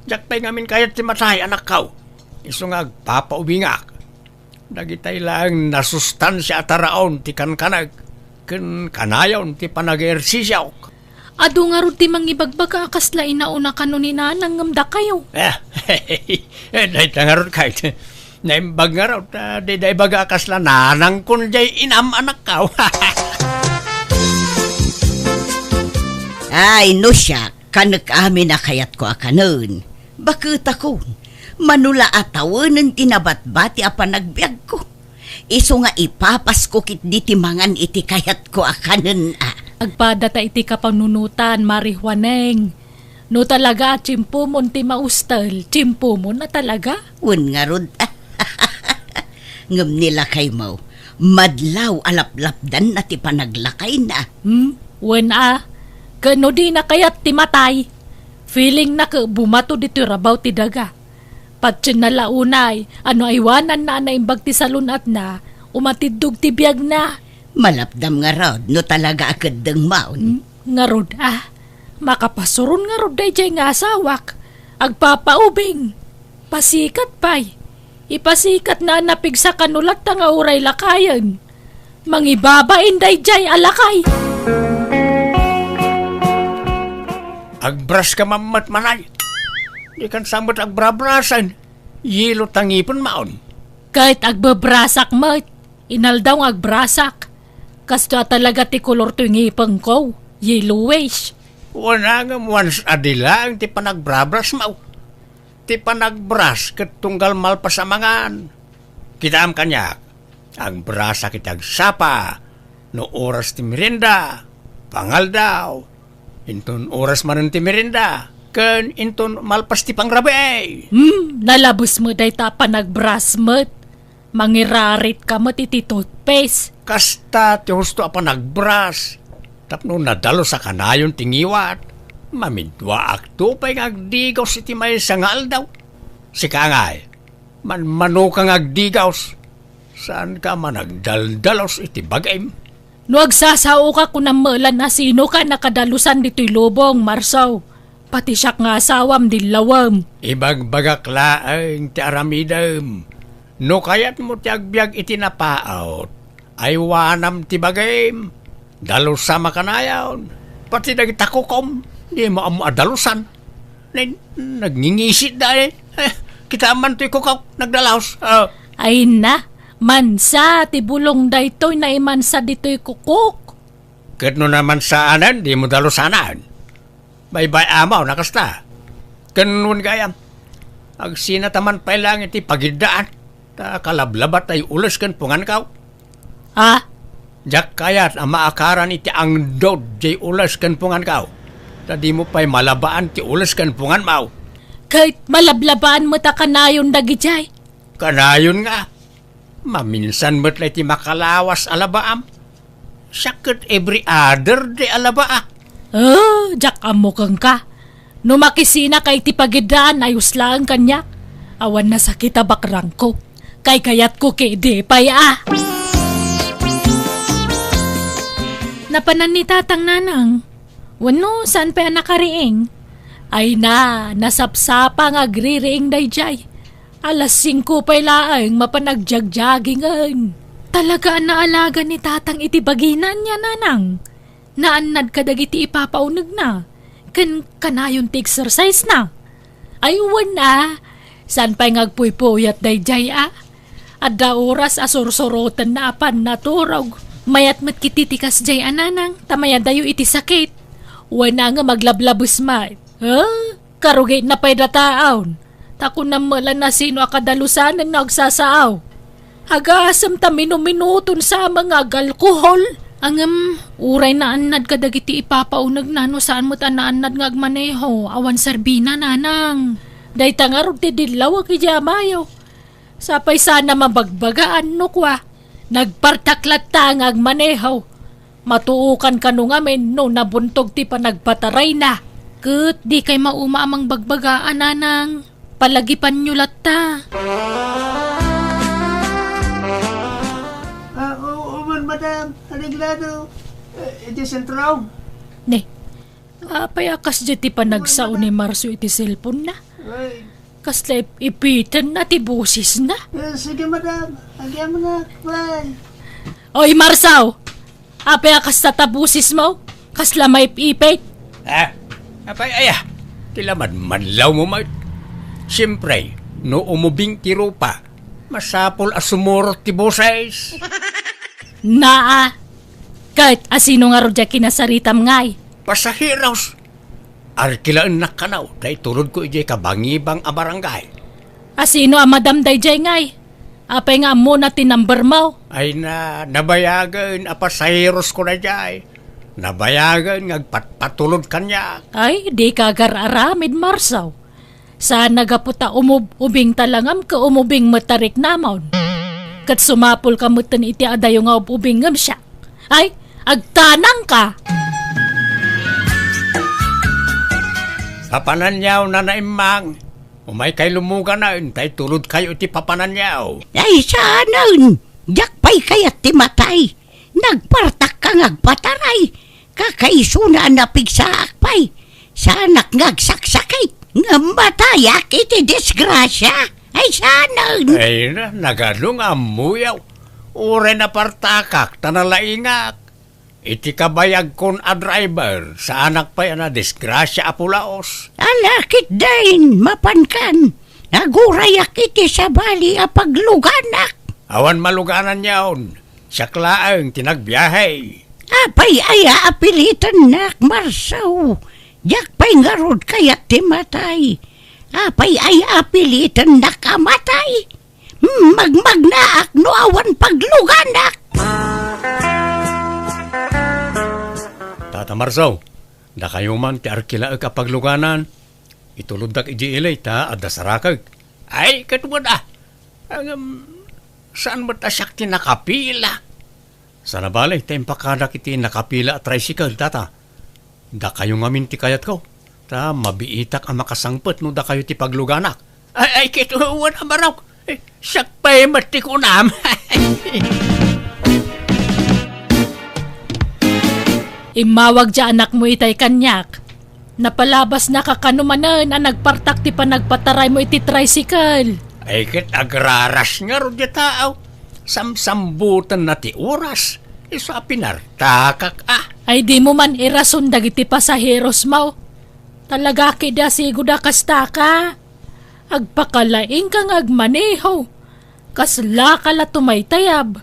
Jaktay ngamin kayat ti matay anak kao. Isungag papaubingak. Dagitay lang nasustansya ataraon ti kankanag. Kanayon ti panag-ersisyaw. Ado nga ro ti mangibagbaga kasla inauna kanunina nangamda kayo. Dahi tangarot kahit. Naimbag nga raw, dahi baga kasla nanang kun jay inam anak ka. Ay, no siya, kanak amin na kayat ko akanon. Bakit ako? Manula atawanan tinabat-bati apa nagbiag ko. Iso nga ipapas ko kit di timangan iti kayat ko akanon Agpada ta iti kapanunutan, marihuaneng. No talaga, chimpo mo ti maustal. Chimpo mo na talaga. Un nga rod. Ngam nila kay mo. Madlaw alaplapdan na ti panaglakay na. Wen kano di na kayat ti matay. Feeling na ka bumato dito rabaw ti daga. Patsin na launay, ano aywanan na naimbag ti salunat na, umatidog ti biyag na. Malapdam nga rod, no talaga akad dang maon. Nga rod makapasuron nga rod day jay nga asawak. Agpapaubing. Pasikat pa'y. Ipasikat na napig sa kanulat nga uray lakayan. Mangibabain day jay alakay. Agbras ka mamat manay. Di kan samot agbrabrasan. Yelo tangipon maon. Kahit agbabrasak mo, inaldaw agbrasak. Kasto talaga ti kolor to yung ipang ko. Yellowish. Wala nga once adilang ti panagbrabras mau. Ti panagbras ket tunggal malpasamangan. Kita am kanyak. Ang brasa kitag sapa. No oras ti merienda. Pangal daw. Inton oras manen ti merienda. Ken inton malpas ti pangrabe. Nalabos mo day ta panagbras mo. Mangirarit ka mo iti toothpaste. Kasta ti husto apa nagbras. Tapno nadalo sa kanayon tingiwat. Mamidwa akto pa'y ngagdigaw si ti may sangal daw. Si kangay, mano kang agdigaws. Saan ka man nagdaldalaws iti bagay? No agsasao ka kung namalan na sino ka nakadalusan dito'y lubong, Marsaw. Pati siya nga asawam dilawam. Ibagbagak laeng ti aramidam. No kayat mo ti agbyag iti napaot. Ay wanam ti bagay. Dalusa makanayaw. Pati nagitakukom. Di mo amo adalusan. Nagngingisit dahil. kita man to'y kukaw, nagdalaos. Ay na, mansa, tibulong daytoy na imansa dito'y kukuk. Kat no naman sa anan, di mo dalusanan. Bye-bye amaw, nakasta. Kanun gayam. Ag sinataman pa lang iti pagidaan. Ta kalablabat ay ulas kan pungan kaw. Ah, Jak kayat ang maakaran iti ang dod jay ulas kan pungan kaw. Ta di mo pa'y malabaan ti ulas kan pungan maw. kahit malablabaan mo ta kanayon dagijay. Kanayon nga. Maminsan mo't ti makalawas alabaam. Sakit every other day alabaa. Oh, jak amukang ka. No makisina kay ti pagidaan ayos lang kanya. Awan na sakit bakrang ko. Kay kayat ko kay di pay ah. Napanan ni tatang nanang. Wano, saan pa nakariing? Ay na, nasapsapa nga agririing dayjay. Alas 5 pa'y laang mapanagjagjaggingan. Talaga naalaga ni tatang iti baginan niya nanang. Naanad ka dagiti ipapaunag na. Kanayon ti exercise na. Ay wana, saan pa'y ngagpuypuyat dayjay ah. Adda oras asursurotan na apan naturog. Mayat mat kititikas jay ananang, tamayan dayo iti sakit. Wana nga maglablabos mat. Karugay na pa'y dataon. Tako na mala na sino akadalusan ang nagsasaaw. Agasam ta minuminuton sa mga alkohol. Ang uray na anad kadagiti ipapaunag na no saan mo ta naanad nga agmaneho. Awan sarbina nanang. Day tangarog ti dilaw aki jamayo. Sapay sana mabagbagaan no kwa. Nagpartaklat ta nga agmaneho. Matuukan ka no ngamin no nabuntog ti panagpataray na. Kat di kay mauma amang bagbagaan nanang. Palagipan nyo latta. Oo, madam. Aniglado. Iti sentraw. Ne, payakas di pa nagsao ni Marso iti cellphone na. Kasla ipitan na ti busis na. Sige, madam. Agyan mo na. Bye. Oy, Marsaw! Payakas na tabusis mo. Kasla may ipit. Apay, tilamad manlaw mo, mart. Siyempre, no umubing tiro pa, masapol asumurot ti boses. Naa! Kahit asino nga rodya kinasaritam ngay. Pasahiros. Arkilaan na kanaw, dahil tulod ko ijay kabangibang a barangay. Asino ang madam dayjay ngay. Apay nga mo na tinumber mo. Ay nabayagan, pasahiros ko na jay. Nabayagan, ngagpatulod kanya. Ay, di ka aramid, Marsaw. Saan nagaputa ubing talangam ka umubing matarik namon. Kat sumapol ka mutan iti adayo nga ubing ngam siya. Ay, agtanang ka! Papananyaw na naimang. Umay kay lumugan na, tay tulod kayo iti papananyaw. Ay, saanan? Jakpay kayat ti matay. Nagpartak ka ngagpataray. Kakaisuna na pigsaak pay. Sanak ngagsaksakay. Ngambatayak iti disgrasya. Ay, saanan? Ay nagadong amuyaw. Ure na partakak, tanalaingak. Iti kabayag kon a driver, sa anak pa yan na disgrasya apulaos. Alakit dahin, mapankan. Nagurayak iti sa bali a pagluganak. Awan maluganan yaon, siyaklaang tinagbiyahe. Apay aya apilitan nak, Marsaw. Jakpay ngarod kayat ti matay. Apay aya apilitan nak amatay. Magmagnaak no awan pagluganak. Tata Marsaw, da kayo man ti arkila kapag luganan. Itulundak iji ilay ta at dasarakag. Ay, katungod saan mo ta siyak ti nakapila? Sana balay, tempakadak iti nakapila at tricycle, tata. Da kayo ngamin ti kayat ko. Ta, mabiitak ang makasangpet no da kayo ti pagluganak. Ay, kituwan ang baraw. Siyak pa'y mati ko nam. Imawag dya anak mo itay kanyak. Napalabas na kakanumanan ang nagpartak ti panagpataray mo iti tricycle. Ay kit agraras nga ro di tao. Samsambutan na ti oras. Iso pinartakak Ay di mo man irason dagiti pasaheros mo. Talaga kida sigo da kasta ka. Agpakalaing kang agmaneho. Kasla ka la tumaytayab.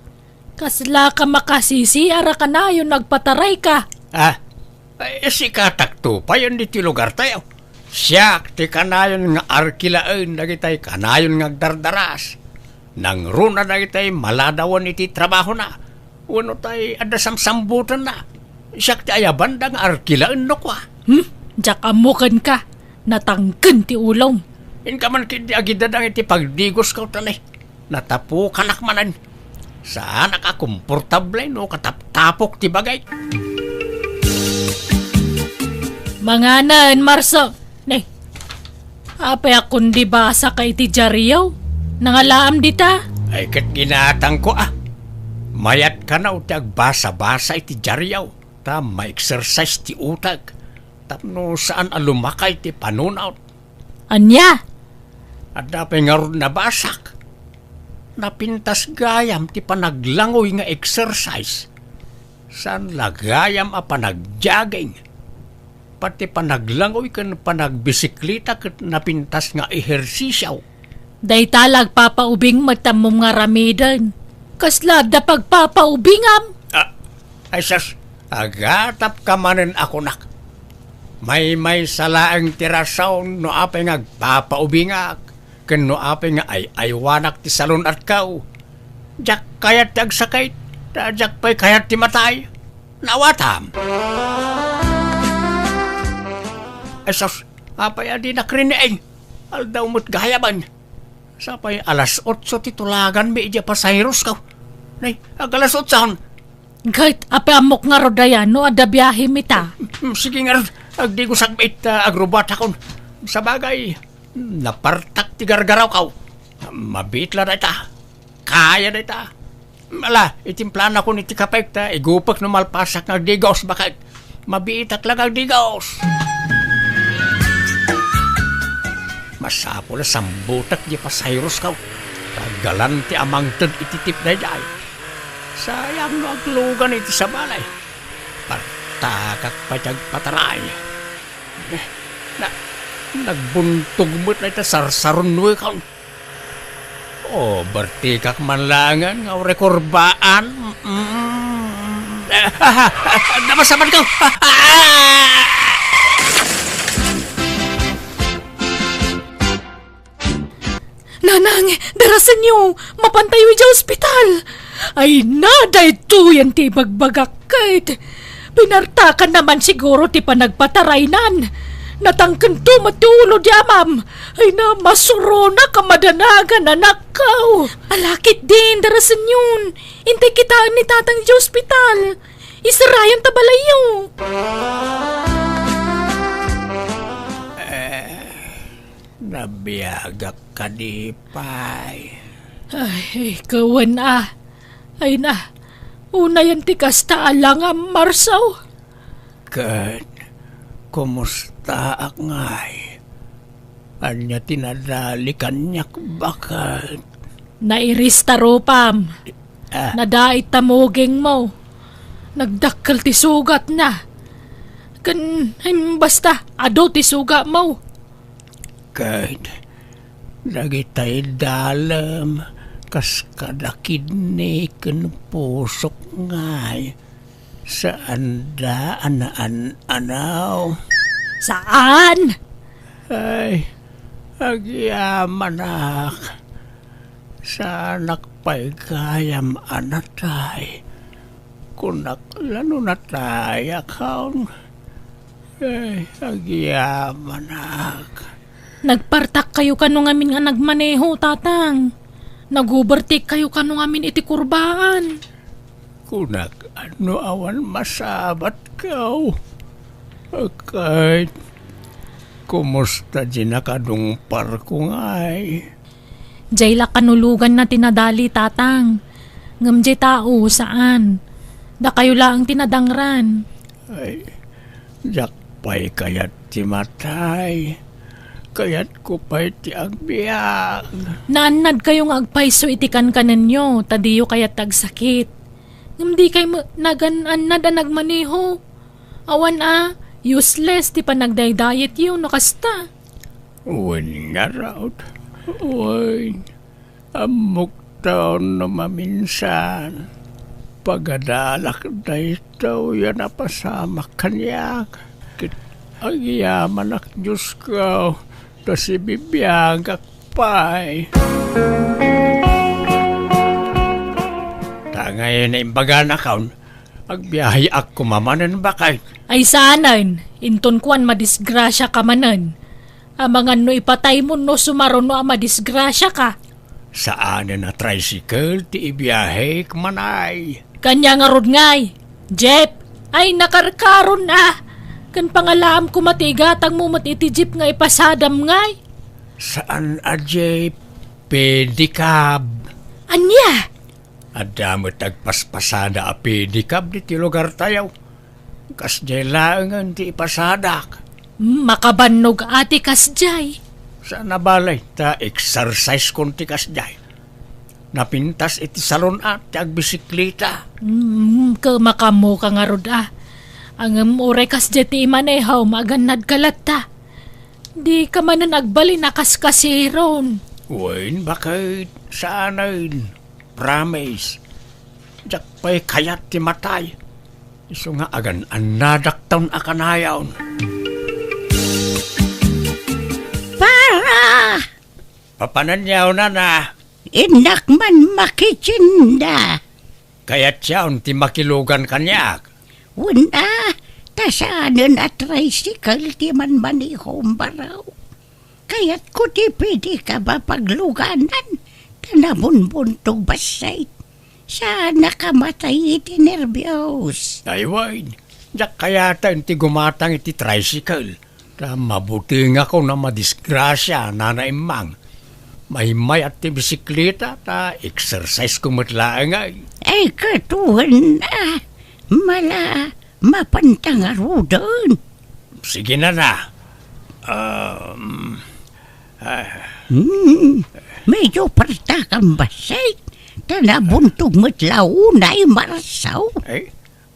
Kasla ka makasisiara ka na yun nagpataray ka. Si katakto pa yun di ti lugar tayo. Siya, ti kanayon nga arkilaan dagitay kanayon nga agdardaras. Nang runa dagitay maladawan iti trabaho na. Uno tay adasamsambutan na. Siya ti ayaban da nga arkilaan no kwa. Diyak amukan ka. Natangken ti ulong. In ka man kindi agidadang iti pagdigos ka tanay. Natapo kanakmanan. Saan nakakomportable no kataptapok ti bagay. Manganan, Marso. Ne, apay akong di basa kay ti Jariyaw. Nangalaam dita. Ay kat ginatang ko Mayat ka na uti agbasa-basa iti Jariyaw. Ta ma-exercise ti utag. Tapno saan alumakay ti panunaw. Anya? At dapat nga ron nabasak. Napintas gayam ti panaglangoy nga exercise. San lagayam a panagjogging. Pati panaglangoy kan panagbisiklita kat napintas nga ehersisyaw. Day talag papaubing matamong nga ramidan. Kasla da pagpapaubingam. Ay sas, agatap ka manen ako nak. May salaang tirasaw no apay nga papaubingak. Ken no apay nga ay aywanak ti salon at kao. Jak kayat ti agsakay, jak pa'y kayat ti matay. Nawatam. Esos, apay adi nakrineeng. Aldaw mo't gayaban. Sapay alas 8 titulagan mi ija pasayros ka. Nay, alas 8 Kahit apay amok nga rodayano ada biyahe mita. Sige nga ron, agdi ko sagbait agrubat akon. Sa bagay, napartak ti gargaraw kaw. Mabitla na ita. Kaya na ita. Mala, itimplan ako ni ti kapek ta. Igupak no malpasak ng digos bakit. Mabiitak lang ang digos. Masapol na sambutak di pasayros kaw. Tagalan ti amangtod ititip na jay. Sayang no aglugan iti sa balay. Partakak patag pataray. Nagbuntog mo't na ita sarsaron nuwi kaw. Bertikak manlangan nga rekorbaan. Namasaman ka. Nanang, darasan niyo, mapantayo sa ospital. Ay naday to yan ti bagbagakit. Pinartakan naman siguro ti panagpataraynan. Natangkan to matulo di amam. Ay na masuro na kamadanagan anak kao. Alakit din, darasan yun. Intay kitaan ni tatang sa ospital. Isarayan tabalayo. Nabiyagak ka di pay. Ay, kawan Ay na, una yan ti kasta alang ang Marsaw. Kat, kumusta ak ngay? Anya tinadali kanyak bakat. Nairis taropam. Nadait tamuging mo. Nagdakkel ti sugat na. Basta, ado ti sugat mo. Kat, nagitay dalam, kas kadakid ni ken pusok ngay. Saan da anaw? Saan? Ay, agyaman ak. Sanak pa'y kayam anatay. Kunak lano natay akaw. Ay, agyaman ak. Nagpartak kayo kanong amin nga nagmaneho, tatang. Nagubertik kayo kanong amin iti kurbaan. Kunak ano awan masabat kaw. Kahit kumusta di nakadungpar ko ngay. Jayla kanulugan na tinadali, tatang. Ngam jay tao, saan? Da kayo lang tinadangran. Ay, jakpay kayat ti matay. Kayat ko pa'y ti agbiyak. Naanad kayong agpayso itikan kanan nyo, tadiyo kayat tagsakit. Ngam di kayo nagananad ang nagmaneho. Awan useless, di pa nagday-diet yun, nakasta. Uwan nga raw. Uy, amok taon na maminsan. Pagadalak na ito, yan napasamak kanyak. Ang yaman ak Diyos ko, ta si bibiyagak pa'y. Ta ngayon na imbaga na kaon, agbiyahe ak kumamanan bakay. Ay saanan, inton kuan madisgrasya ka manan. Amangan no ipatay mo no sumaron no madisgrasya ka. Saan na tricycle ti ibiyahe kumanay. Kanya nga rod ngay. Jeep, ay nakarkaron na. Kan pangalaam ko matigatang mo iti jeep nga ipasadam ngay. Saan ajay pedicab? Anya? Adamot agpaspasada a pedicab di ti lugar tayaw. Kasjay laangan ti ipasadak. Makabannog ati kasjay. Sa nabalay ta exercise kon ti kasjay. Napintas iti salon at ti agbisikleta. Kamakamo ka nga rod ah. Ang uray kasjay ti imanehaw maganad kalata. Di ka manan agbali nakaskasiron. Uwain bakit saanin? Promise. Jak pa'y kayat ti matay. Iso nga agan anadaktaon akanayaw. Para! Papananyaw na. Inak man makitsinda. Kaya't siya ti makilugan kanyak. Una, tasanan at tricycle ti man manihong baraw. Kaya't ko ti pwede ka ba pagluganan? Tanabunbuntog basay. Sana kamatay iti nervyos. Ay wain, jak kayata ti gumatang iti tricycle. Ta mabuti nga ko na madisgrasya nanaimang. Mahimay at ti bisikleta ta exercise kumatlaan ay. Ay katuhan na. Mala mapantangarudan. Sige na. Medyo parta kang basay. Tanabuntog mo't launay marsaw. Ay,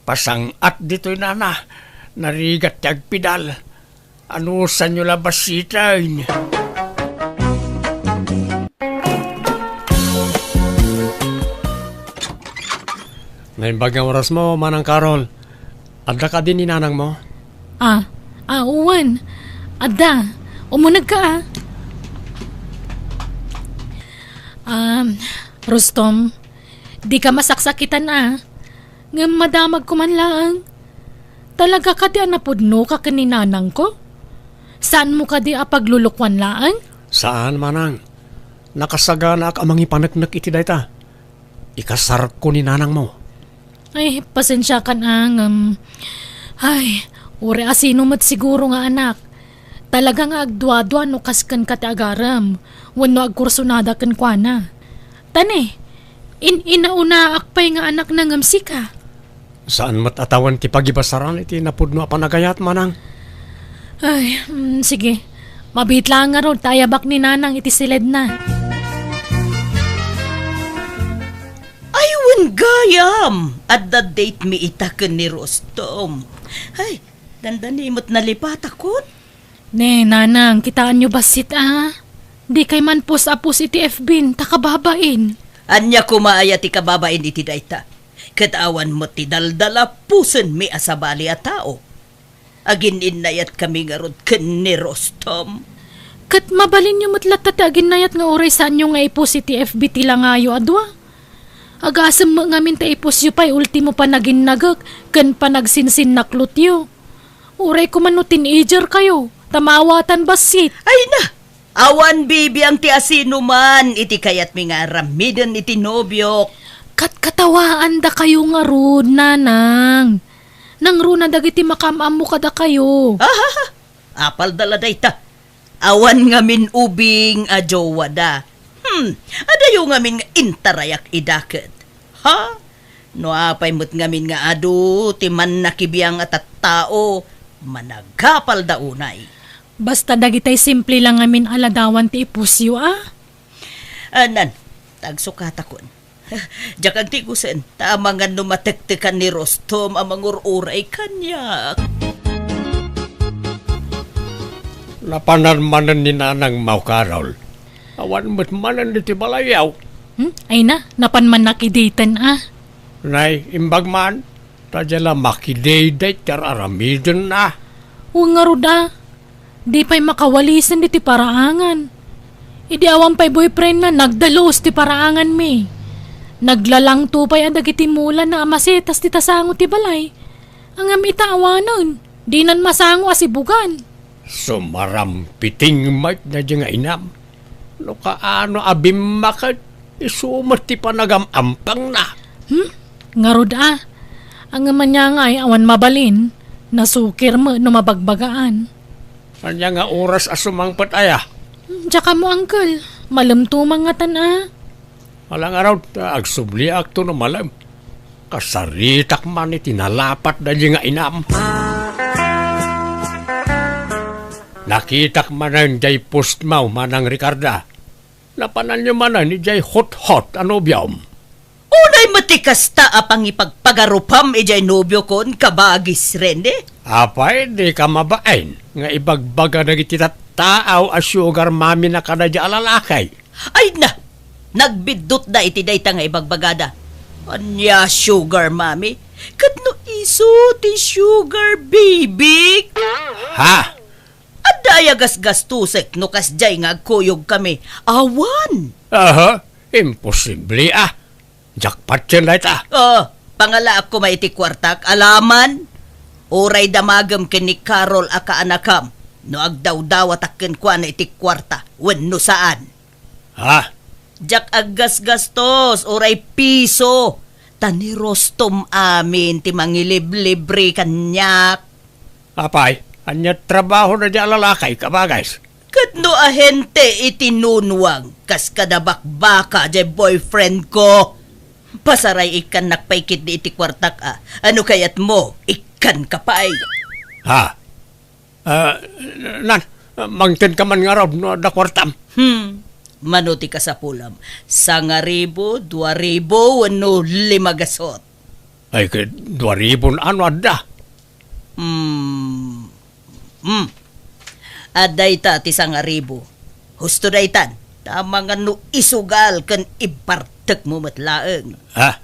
pasangat dito'y nana. Narigat ti agpidal. Ano sa nyo labasitain? Ngayon bagang oras mo, Manang Carol. Adda ka din ni nanang mo? Uwan. Ada, umunag ka Rustom, di ka masaksakitan nga madamag ko man lang. Talaga ka di napudno ka kaninanang ko? Saan mo ka di paglulukwan lang? Saan, Manang? Nakasagana ak amang ipanaknak iti dayta. Ikasarap ko ni nanang mo. Ay, pasensya ka na. Uri asino mat siguro nga anak. Talaga nga agdwa-dwa no kaskan ka ti agaram. Wano agkursunada kan kwa na. Tane, inauna akpay nga anak na ngamsi ka. Saan matatawan ti pagibasaran iti napudno panagayat, Manang? Ay, sige. Mabit lang nga ron, tayabak ni nanang iti silid na. Aywan gayam! At the date mi itaken ni Rostom. Ay, dandanimot na lipat akot. Ne, nanang, kitaan nyo basit Di kay man apos iti FB, takababain. Anya kumaaya ti kababain iti dayta. Katawan mo ti daldala pusen mi asabali a tao. Agin inayat kami nga rod ken ni Rostom. Kat mabalin nyo matlat agin nayat nga oray saan nyo nga ipos iti FB tila ngayo adwa. Agasam mo ngamin ta ipos yu pa'y ultimo pa naging nagag, ken pa nagsinsin naklot yu. Uray ko man no teenager kayo, tamawatan basit. Ay na! Awan bibi ang ti asino man, iti kayat mi nga ramiden iti nobyok. Katawaan da kayo nga rod, nanang. Nang runa dagiti makamam mo kada kayo. Apal dala dayta. Awan ngamin ubing a jowa da. Adayo ngamin nga intarayak idaket. Ha? No apay mo't ngamin nga adu, ti man nakibiyang at tao, managkapal da unay. Basta dagitay simple lang ngamin aladawan ti ipusyo Anan, tagsukatakon. Jakag ti kusen, tamangan no matektekan ni Rostom amang ururay kanyak. Napanarmanan ni nanang Mau Carol. Awan mo't manan di ti balayaw. Ay na, napanman nakiditan Nay, imbag man, tadya makidayday tar aramidon na. Huwag nga ruda. Di pa'y makawalisan di ti paraangan. Idi awan pa'y boyfriend na nagdalos ti paraangan mi. Naglalang tupay ang dagiti mula na amasetas ti tasango ti balay. Ang amita awanon, di nan masango asibugan. Sumarampiting mat na di nga inam. No kaano abim makat, isumat ti panagamampang na. Nga ruda. Ang amanya nga ay awan mabalin, nasukir mo no mabagbagaan. Kanya nga oras asumangpat aya. Tsaka mo, uncle. Malamtumang nga tan. Walang araw, agsubli akto no malam. Kasaritak man itinalapat na di nga inam. Nakitak man ang jay postmaw manang Ricarda. Napanan nyo man ni jay hot-hot ano biyam. Unay matikas ta apang ipagpagarupam ijay nobyo kon kabagis rende. Apay, di ka mabain. Nga ibagbaga na taaw a sugar mami na kanadya alalakay. Ay na, nagbidot da iti dayta nga ibagbagada. Anya sugar mami, kadno iso ti sugar baby. Ha? Adaya gasgastusek no kasjay nga agkuyog kami. Awan. Aha, imposible Jackpot yan light Pangala ako maiti kwartak, alaman. Oray damagam kini Carol aka anakam. No agdaw-dawat akin kwa na iti kwarta. Wenno saan? Ha? Jak aggas-gastos, oray piso. Tani Rostom amin, ti mangilib-libre kanyak. Apay, anya trabaho na di alalakay kabagays. Kadno ahente itinunwang, kas kadabak-baka di boyfriend ko. Pasaray ikan nakpaikit di iti kwartak Ano kayat mo? Ikan kapay. Ha? Nan, mangten ka man nga raw no da kwartam. Manuti ka sa pulam. 1,000, 2,000, ano 5 gasot. Ay, 2,000 ano ada? Aday ta ti 1,000. Husto daytan. Tama nga no isugal kan ibartek mo matlaeng. Ha?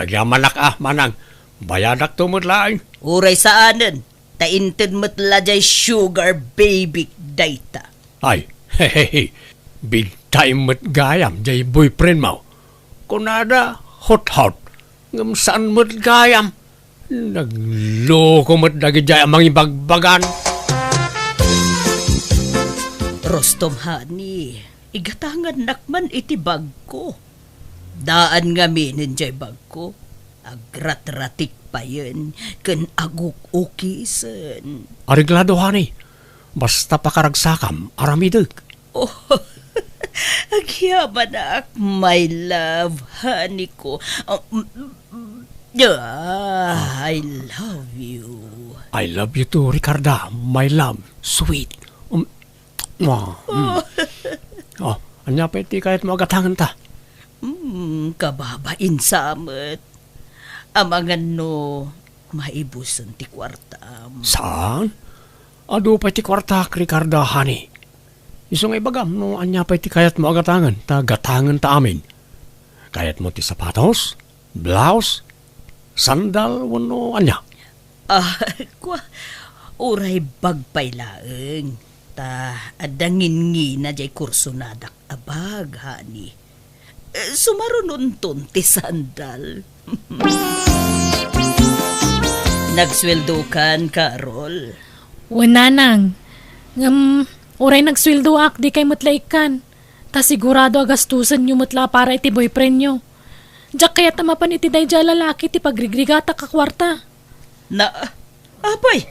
Agyamalak manang. Bayadak tumutlaing. Uray saanen. Tainted matlajay sugar baby dayta. Ay, big time mat gayam jay boyfriend mo. Kunada hot-hot. Ngam saan mat gayam? Nagloko mat dagi jay amang ibagbagan. Rostom hani, igatangan nakman iti bag ko. Daan nga minin jay bag ko. Agrat-ratik pa yun, kan aguk-ukisan. Ariglado hani, basta pakaragsakam, aramideg. Oh, agyaman na my love, honey ko. I love you. I love you too, Ricarda, my love, sweet. Anya pa iti kahit mo agatangan ta. Kababain samet. Amangan no, maibusan ti kwartam. Saan? Ado pa iti kwartak, Ricarda, honey. Isong ibagam no, anya pa iti kayat mo agatangan, gatangan ta amin. Kayat mo ti sapatos, blouse, sandal, wano anya. Uray bagpay laeng. Adangin ngi na jay kurso nadak abag, hani. Sumarunon ton ti sandal. Nagsweldo kan, Carol? Wananang. Oray nagsweldo ak, di kay matlaikan. Ta sigurado agastusan nyo matla para iti boyfriend nyo. Diyak kaya tamapan iti day dya lalaki ti pagrigligata kakwarta. Apay,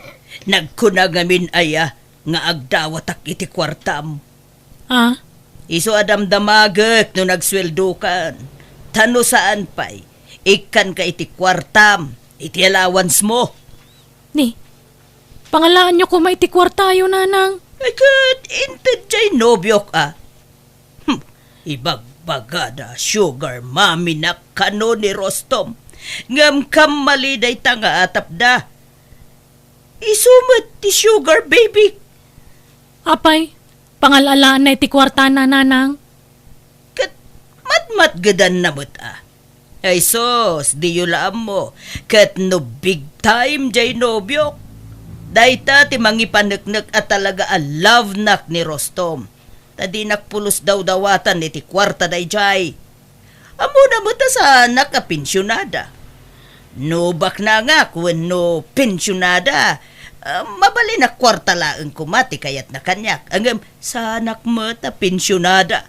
nagkunagamin aya nga agdawatak iti kwartam. Iso adamdamaget no nagsweldo kan. Tano saan pay, ikan ka iti kwartam, iti allowance mo. Ni, pangalaan nyo kumay ti kwarta yun, nanang. Ay kat, inted jay nobyok Ibagbagada sugar mami na kano ni Rostom. Ngam kam maliday tanga atap da. Isumat ti sugar baby. Apay, Pangalalaan na iti kwarta na nanang. Kat matmat gadan na mo't Ay sos, di yulaan mo. Kat no big time jay nobyok. Dayta ti mangipaneknek at talaga a love nak ni Rostom. Tadi nakpulos daw dawatan iti kwarta day jay. Amo na mo ta sa nakapensyonada. No bak na nga kung no pensyonada. Mabali na kwarta laeng kumati kayat na kanyak. Angam sa anak mo ta pensyonada.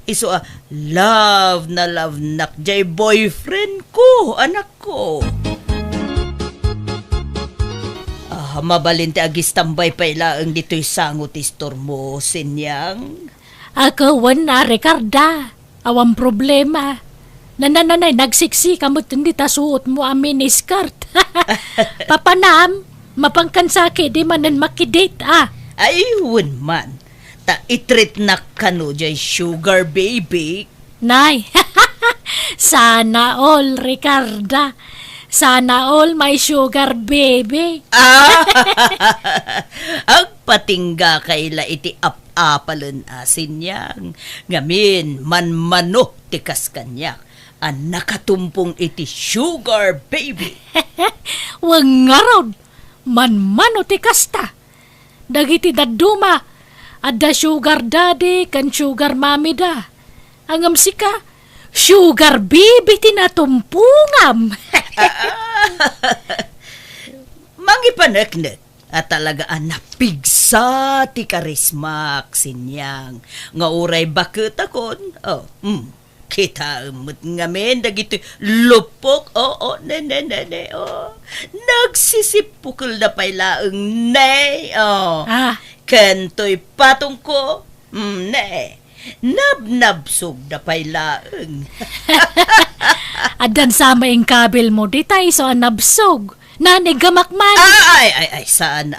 Iso love nak jay boyfriend ko, anak ko. Mabalin ti agis tambay pa ilaang dito'y sangot istor mo, sinyang. Akawan na, Ricarda. Awang problema. Nananay, nagsiksi ka mo hindi tasuot mo amin ni skirt. Papanam, mapangkansaki di manan makidate Ayun man. Ta itreat na kano jay sugar baby. Nay, sana all, Ricarda. Sana all my sugar baby. Ang patingga kaila iti apalon asin yang. Ngamin manmano tikas kanyak. Ang nakatumpong iti sugar baby. Wag nga rod, manmano ti kasta. Dagiti daduma, adda sugar daddy kan sugar mami da. Angam sika, sugar baby tinatumpungam. Mangipaneknek at talaga napigsa ti karismak sinyang. Nga uray bakit akon. Kita umut ngamen dagiti lupok. Ne. Nagsisipukul na pailaeng ne. Kento'y patong ko. Ne. Nabnabsog na pailaeng. Adan sama yung kabil mo, di tayo so nabsog. Nanigamakman. Ay, saan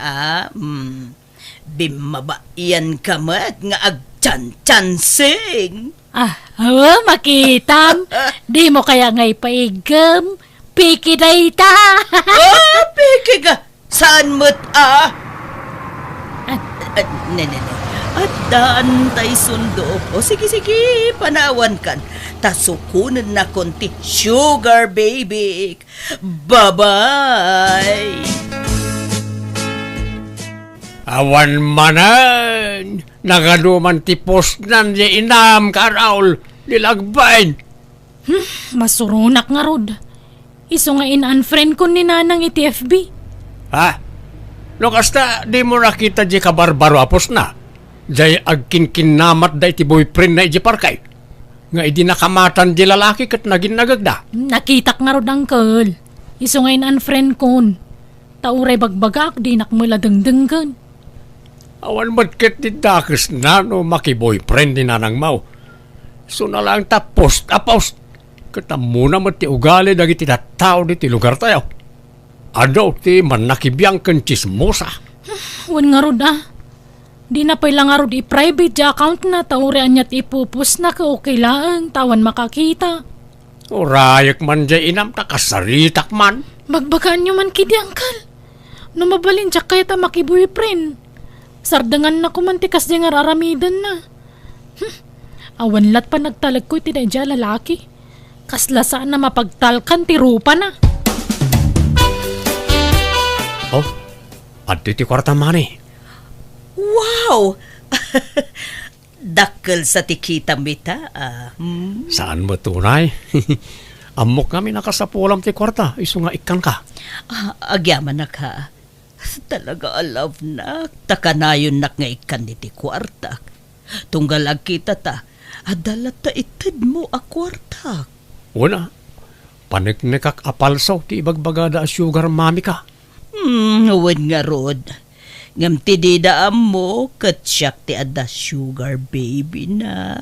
Bimabaian ka mat nga agchan-chansing. Makitam. Di mo kaya ngay paigam. Piki day ta. Piki ka. Saan mo't Ne. At daan tay sundo. Sige, panawan kan. Tasukunan na konti sugar baby. Bye-bye. Awan manan, nagaduman ti post nan di inam ka Raul, nilagbain. Masurunak nga rod. Iso nga in-unfriend ko ni nanang iti FB. No kasta di mo nakita di kabarbaro apos na. Jay agkin-kinamat da iti boyfriend na iti parkay. Nga idi nakamatan di lalaki kat naging nagagda. Nakitak nga rod, uncle. Iso nga in-unfriend kon. Tauray bagbagak, di nakmula dengdenggan. Awan madket di dakis na no maki-boyfriend ni nanang mau. So na lang ta post. Katamuna mo ti ugali dagiti tao di ti lugar tayo. Ado ti man nakibiyang kan chismosa. Wan nga rod Di na pala nga rod i-private di account na taurean niya't ipupus na ka okay lang tawan makakita. Orayak man di inam ta kasaritak man. Bagbagaan nyo man kidi, uncle. No mabalin siya kaya ta maki-boyfriend. Sardangan na kumantikas di nga raramidan na. Awan lat pa nagtalag ko iti dya lalaki. Kaslasaan na mapagtalkan ti rupa na. At ti kwarta mani. Wow! Dakkel sa tikita mita. Saan mo tunay? Amok kami nakasapulam ti kwarta. Iso nga ikan ka. Agyaman na ka. Talaga love na. Takanayon nak nga ikan iti kwarta. Tunggalag kita ta. Adalat ta itid mo a kwarta. Una, paniknikak apalsaw ti ibagbagada a sugar mami ka. Huwag nga rod. Ngam ti didaam mo, katsyak ti ada sugar baby na.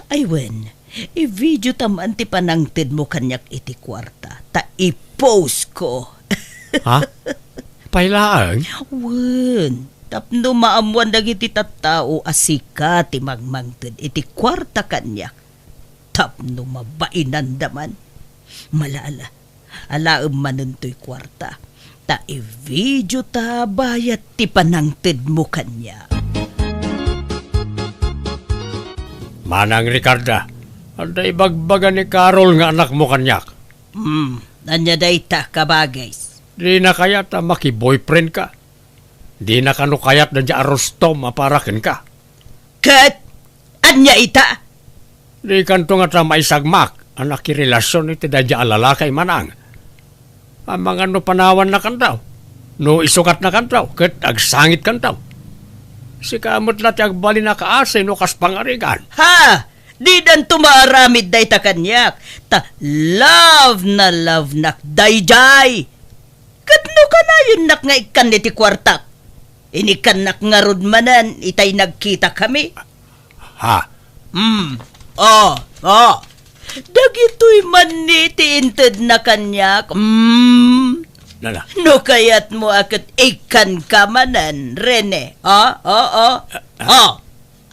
Aywen, i-video taman ti panangtid mo kanyak iti kwarta. Ta i-post ko. Ha? Pailaan? Wen, tapno maamuan dagiti tattao asika ti magmangtid iti kwarta kanyak. Tapno mabainan daman. Malala, alaam manuntoy kwarta. Ta i-video ta bayat ti panangted mo kanya. Manang Ricarda, ada ibagbaga ni Carol nga anak mo kanyak. Nanya day ta kabagays. Di na kayat maki-boyfriend ka. Di na kano kayat na dya arostom aparakin ka. Kat, anya ita? Di kanto nga ta maisagmak, anak relasyon iti da dya alalakay manang. Ang mga no panawan na kantaw, no isukat na kantaw, kat agsangit kantaw. Si kamot lati agbali na kaasay no kas pangarigan. Ha! Di dan tumaaramid day ta kanyak. Ta love na day. Kat no ka na yun nak nga ikan iti kwartak. Inikan nak nga rudmanan, itay nagkita kami. Ha? Dagito'y maniti inted na kanyak. Nala. No kayat mo akat ikan kamanan, Rene.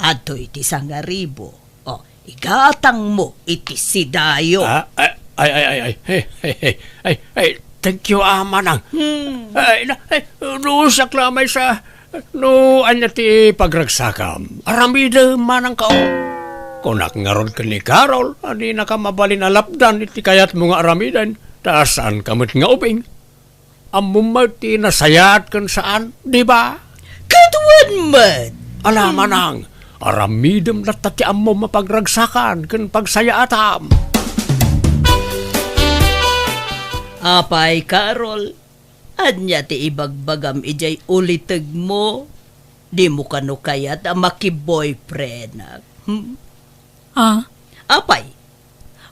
Ato iti sangaribo. Igatang mo iti sidayo. Thank you, manang. Rusak lamay sa, no, anya ti pagragsakam. Aramida manang kao. Kunak nga ron ka ni Carol, adi na ka mabalin alapdan, iti kayat mo nga aramidan, taasan kamot nga uping. Amumati na sayat kan saan, di ba? Kadwan man! Ala manang, aramidem na tati ammo mapagragsakan kan pagsayatam. Apay, Carol, anya ti ibagbagam ijay uliteg mo. Di mo kano kayat maki-boyfriend. Apay,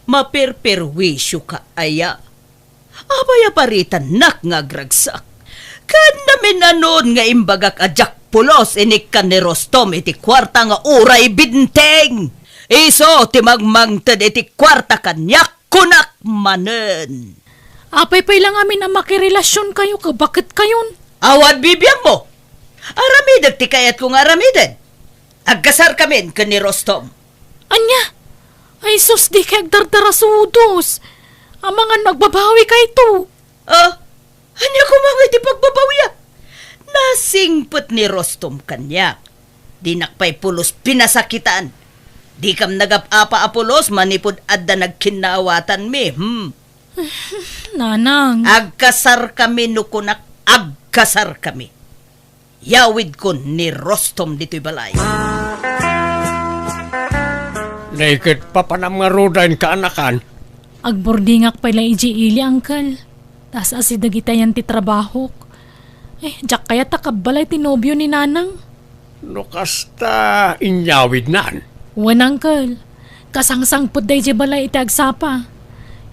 maperperwisyo ka aya. Apay aparitan nak nga gragsak. Kan namin nanon nga imbagak ajak pulos inik ka ni Rostom iti kwarta nga uray binteng. Iso ti magmangted iti kwarta kanyak kunak manen. Apay lang amin na makirelasyon kayo ka. Bakit kayon? Awad bibiyang mo. Aramidag ti kayat kong aramidan. Agkasar kami ka ni Rostom. Anya? Ay sus, di kay agdardarasudos. Ang mga nagbabawi kay to. Anya ko mga iti pagbabawiya. Nasingput ni Rostom kanya. Di nakpay pulos pinasakitaan. Di kam nagap-apa apulos manipod adda nagkinawatan mi. Nanang. Agkasar kami nukunak, agkasar kami. Yawid ko ni Rostom dito'y balay. Naikit pa panam nga rodain ka anakan. Agbordingak pala ili angkal. Tas asidagitayan ti trabaho. Jak kaya takabalay ti nobyo ni nanang. No kasta inyawid nan. Wan angkal. Kasangsang pud day balay iti agsapa.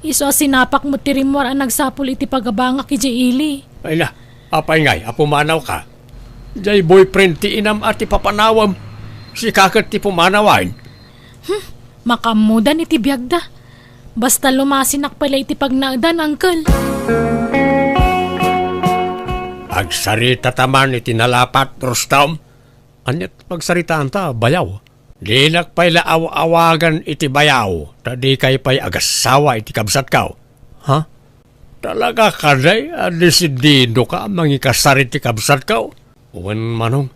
Iso sinapak mo ti rimwar ang nagsapul iti pagabangak iti ili. Ay na, apay ngay, apumanaw ka. Jay boyfriend ti inam at ti papanawam. Si kakat ti pumanawain. Makamudan iti biyagda. Basta lumasinak pala iti pagnagdan, angkal. Pagsarita taman iti nalapat, Rostom. Anyat pagsaritaan ta, bayaw. Di nakpay laaw-awagan iti bayaw. Tadi kay pay agasawa iti kabsat kao. Ha? Talaga ka day, adisidido ka mangikasar iti kabsat kao. Uwan manong.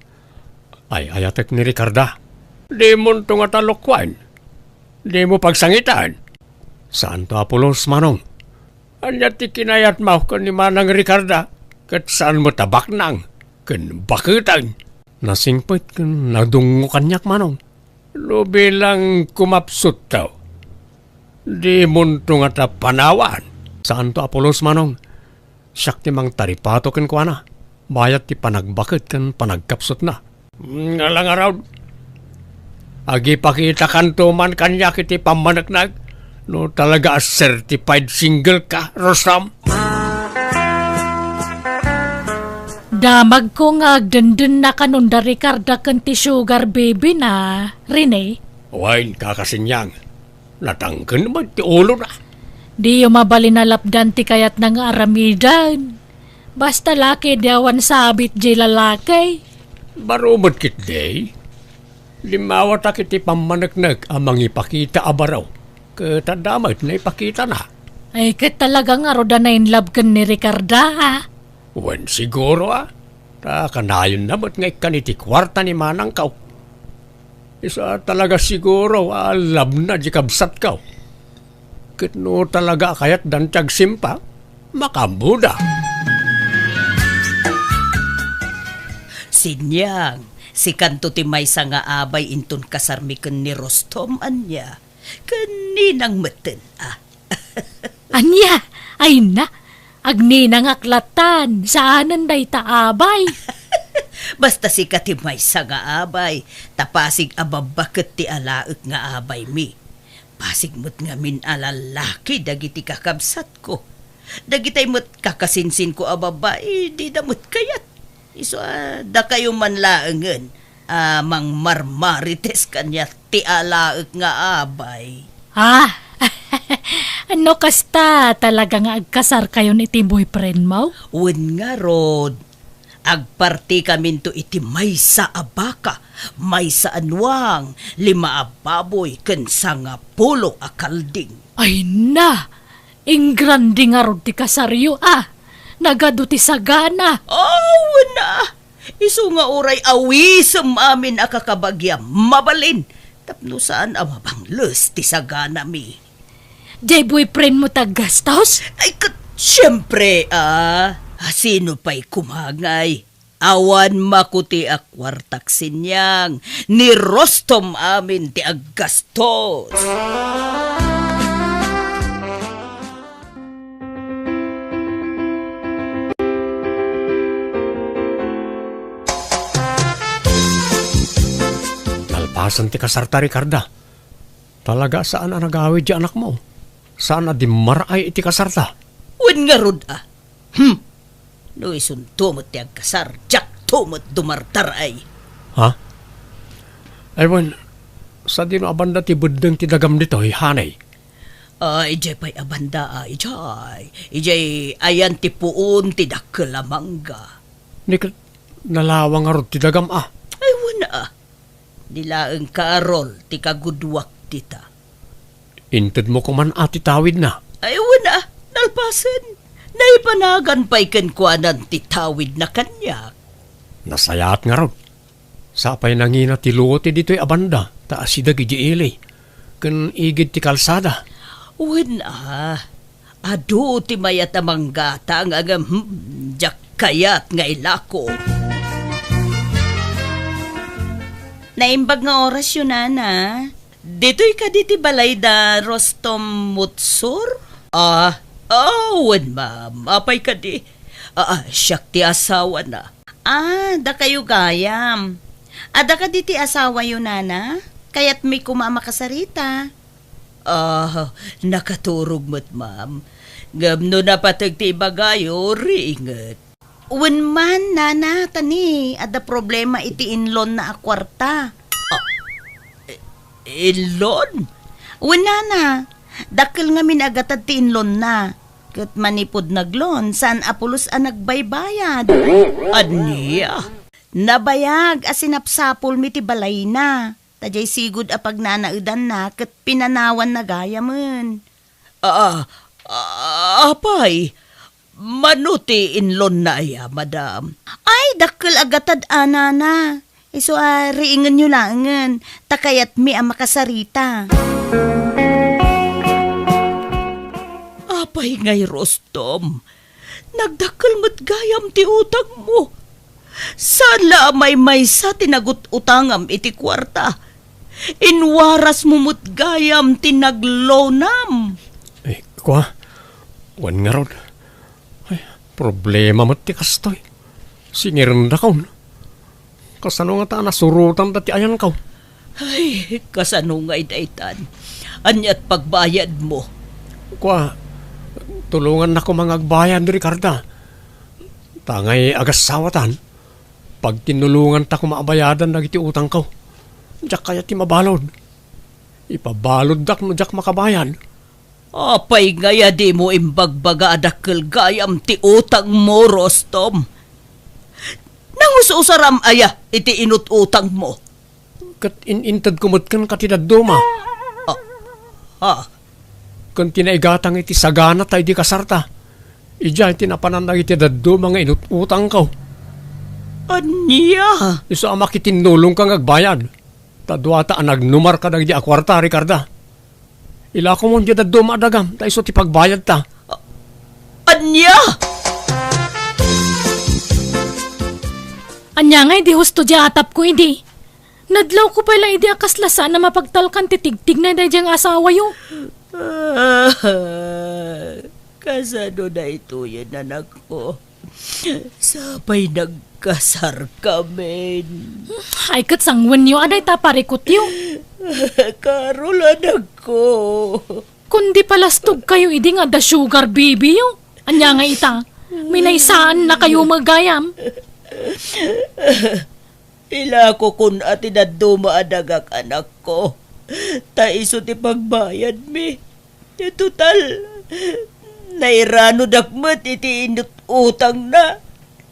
Ay, ayatek ni Ricarda. Di mo ito nga talokwain. Di mo pagsangitan. Saan to Apolos, manong? Anyat ti kinayat mo kan ni Manang Ricarda. Kat saan mo tabak nang? Kan bakitan. Nasingpit kan nadungo kanyak, manong. No bilang kumapsut daw. Di mo ito nga panawan. Saan to Apolos, manong? Siyak ti mang taripato kan kuana. Bayat ti panagbakit kan panagkapsut na. Ngalang araw. Agi pakita kanto man kanya kiti pamanaknag. No talaga certified single ka, Rostom. Damag ko nga agdundun na kanunda Ricarda kanti sugar baby na, Rene. Wain kakasinyang. Natangkan naman ti ulo na. Di yung mabalinalapdan ti kayat ng aramidan. Basta laki diawan sabit di lalaki. Barumot kit day. Limawa ta kiti pamanaknag amang ipakita abaraw. Katadamag na ipakita na. Ay kat talaga nga roda na in love kan ni Ricarda. Wan siguro kanayon na ba't ngay kaniti kwarta ni manang kaw. Isa talaga siguro alam na di kabsat kaw. Kitno talaga kayat dantag simpa, makambuda. Sinyang, si kanto ti maysa nga abay inton kasarmiken ni Rostom anya. Kaninang meten Anya, ay na, agni nang aklatan, saanan day taabay. Basta si katimay sa nga abay, tapasig ababaket ti alaek nga abay mi. Pasig mo't nga min alalaki dagiti kakabsat ko. Dagitay mo't kakasinsin ko ababay, di damot kayat. Iso da kayo man laengen, mang marmarites kanya ti alaek nga abay. Ano kasta talaga nga agkasar kayo ni ti boyfriend mo? Wen nga rod, agparti kami to iti maysa a baka, maysa anwang, 5 a baboy, ken 10 a kalding. Ay na, ingrandi nga rod ti kasaryo nagado ti sagana. Na! Isu nga oray awisem amin a kakabagya, mabalin. Tapno saan amabangles ti sagana mi. Jay boyfriend mo taggastos? Ay siyempre sino pa'y kumangay? Awan makuti a kwartak sinyang, ni Rostom amin ti aggastos. Nalpasan ti kasarta, Ricarda. Talaga saan nagawid di anak mo? Saan di maray iti kasarta? Wen nga rod No isun tumot ti agkasar, jak tumot dumartar ay. Ha? Aywan, sa dino abanda ti budeng ti dagam dito, hanay. Ijay pa'y abanda ijay. Ijay ayan ti puon ti dakkelamangga. Nalawang arod ti dagam Ay wana Dilaeng kaarol ti kagudwak tita. Inted mo kuman ati tawid na. Ay wana, nalpasen. Naipanagan pa'y kenkwanan ti tawid na kanya. Nasayat nga rod. Sapay nangina ti luoti dito'y abanda, taas si dagi di ili. Ken igid ti kalsada. Wana, adu ti mayat amang gata nga jak kayat nga ilako. Naimbag nga oras yun, Nana. Dito'y ka diti balay da Rostom Mutsur? Wen ma'am, apay ka di. Siyak ti asawa na. Da kayo gayam. Ada ka diti asawa yun, Nana? Kaya't may kumamakasarita. Nakaturog mo't, ma'am. Gamno na patag ti bagayo, ringet. Wen man, Nana, tani, ada problema iti inlon na akwarta. Inlon? Wen, Nana, dakil nga minagatad ti inlon na. Kat manipod naglon, saan apulos ang nagbaybayad. Aniya? Nabayag, asinapsapol mi ti balay na. Tajay sigud apag nanaudan na, kat pinanawan na gaya man. Apay, manuti inlon na ya, madam. Ay, dakil agatad anana. Iso riingan nyo langan, takayat mi ang makasarita. Apay ngay, Rostom, nagdakal mo't gayam ti utang mo. Sala may sa tinagot utangam iti kwarta. Inwaras mo mo't gayam tinaglonam. Wan nga rod. Problema mo't ti kastoy. Singirin na kaun. Kasano nga ta nasurutan dati ayan kaw. Ay, kasano nga idaitan. Anyat pagbayad mo. Tulungan na ko mga agbayan, Ricarda. Tangay agas sawatan. Pag tinulungan ta ko maabayadan na iti utang ko. Diyak kaya ti mabalod. Ipabalod dak mo diyak makabayan. Apay ngaya di mo imbagbaga adakkel gayam ti utang mo, Rostom. Nangususaram aya iti inututang mo. Kat inintad kumot kan katidad duma. Kan tinaigatang iti sagana tayo di kasarta. Ijay tinapanan na iti daddo mga inututang ka. Anya? Iso ang makitinulong kang agbayad. Tadwata ang nagnumar ka na di akwarta, Ricarda. Ila ko mo di daddo maadagam, ta iso ti pagbayad ta. Anya? Anya nga, di husto di atap ko, hindi. Nadlaw ko pala, hindi akaslasan na mapagtalkan titigtig na dayang asawa yo. Kasano na ito yan, anak ko. Sabay nagkasar kami. Ay, katsangwan yo, aday taparikot yo. Karol, anak ko. Kundi palastog kayo, hindi nga da sugar baby yo. Anya nga ita, minaysaan na kayo magayam. Ila ko kun ati na dumaadagak anak ko. Ta iso ti pagbayad mi. Total, nairano dakmat iti inut utang na.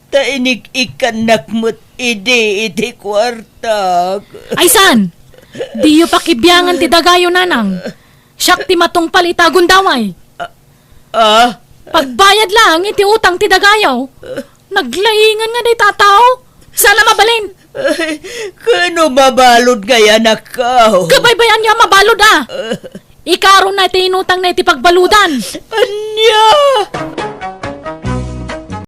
Ta inik-ikan nakmat iti kwarta. Ay san, di yo pakibiyangan ti dagayo nanang. Siyak ti matong palitagon daway. Ah? Pagbayad lang, iti utang ti dagayaw. Naglaingan nga day tataw. Sana mabalin. Ay, kano mabalod kaya nakaw? Kabaybayan niya mabalod ah. Ikaroon na iti inutang na iti pagbaludan. Anya!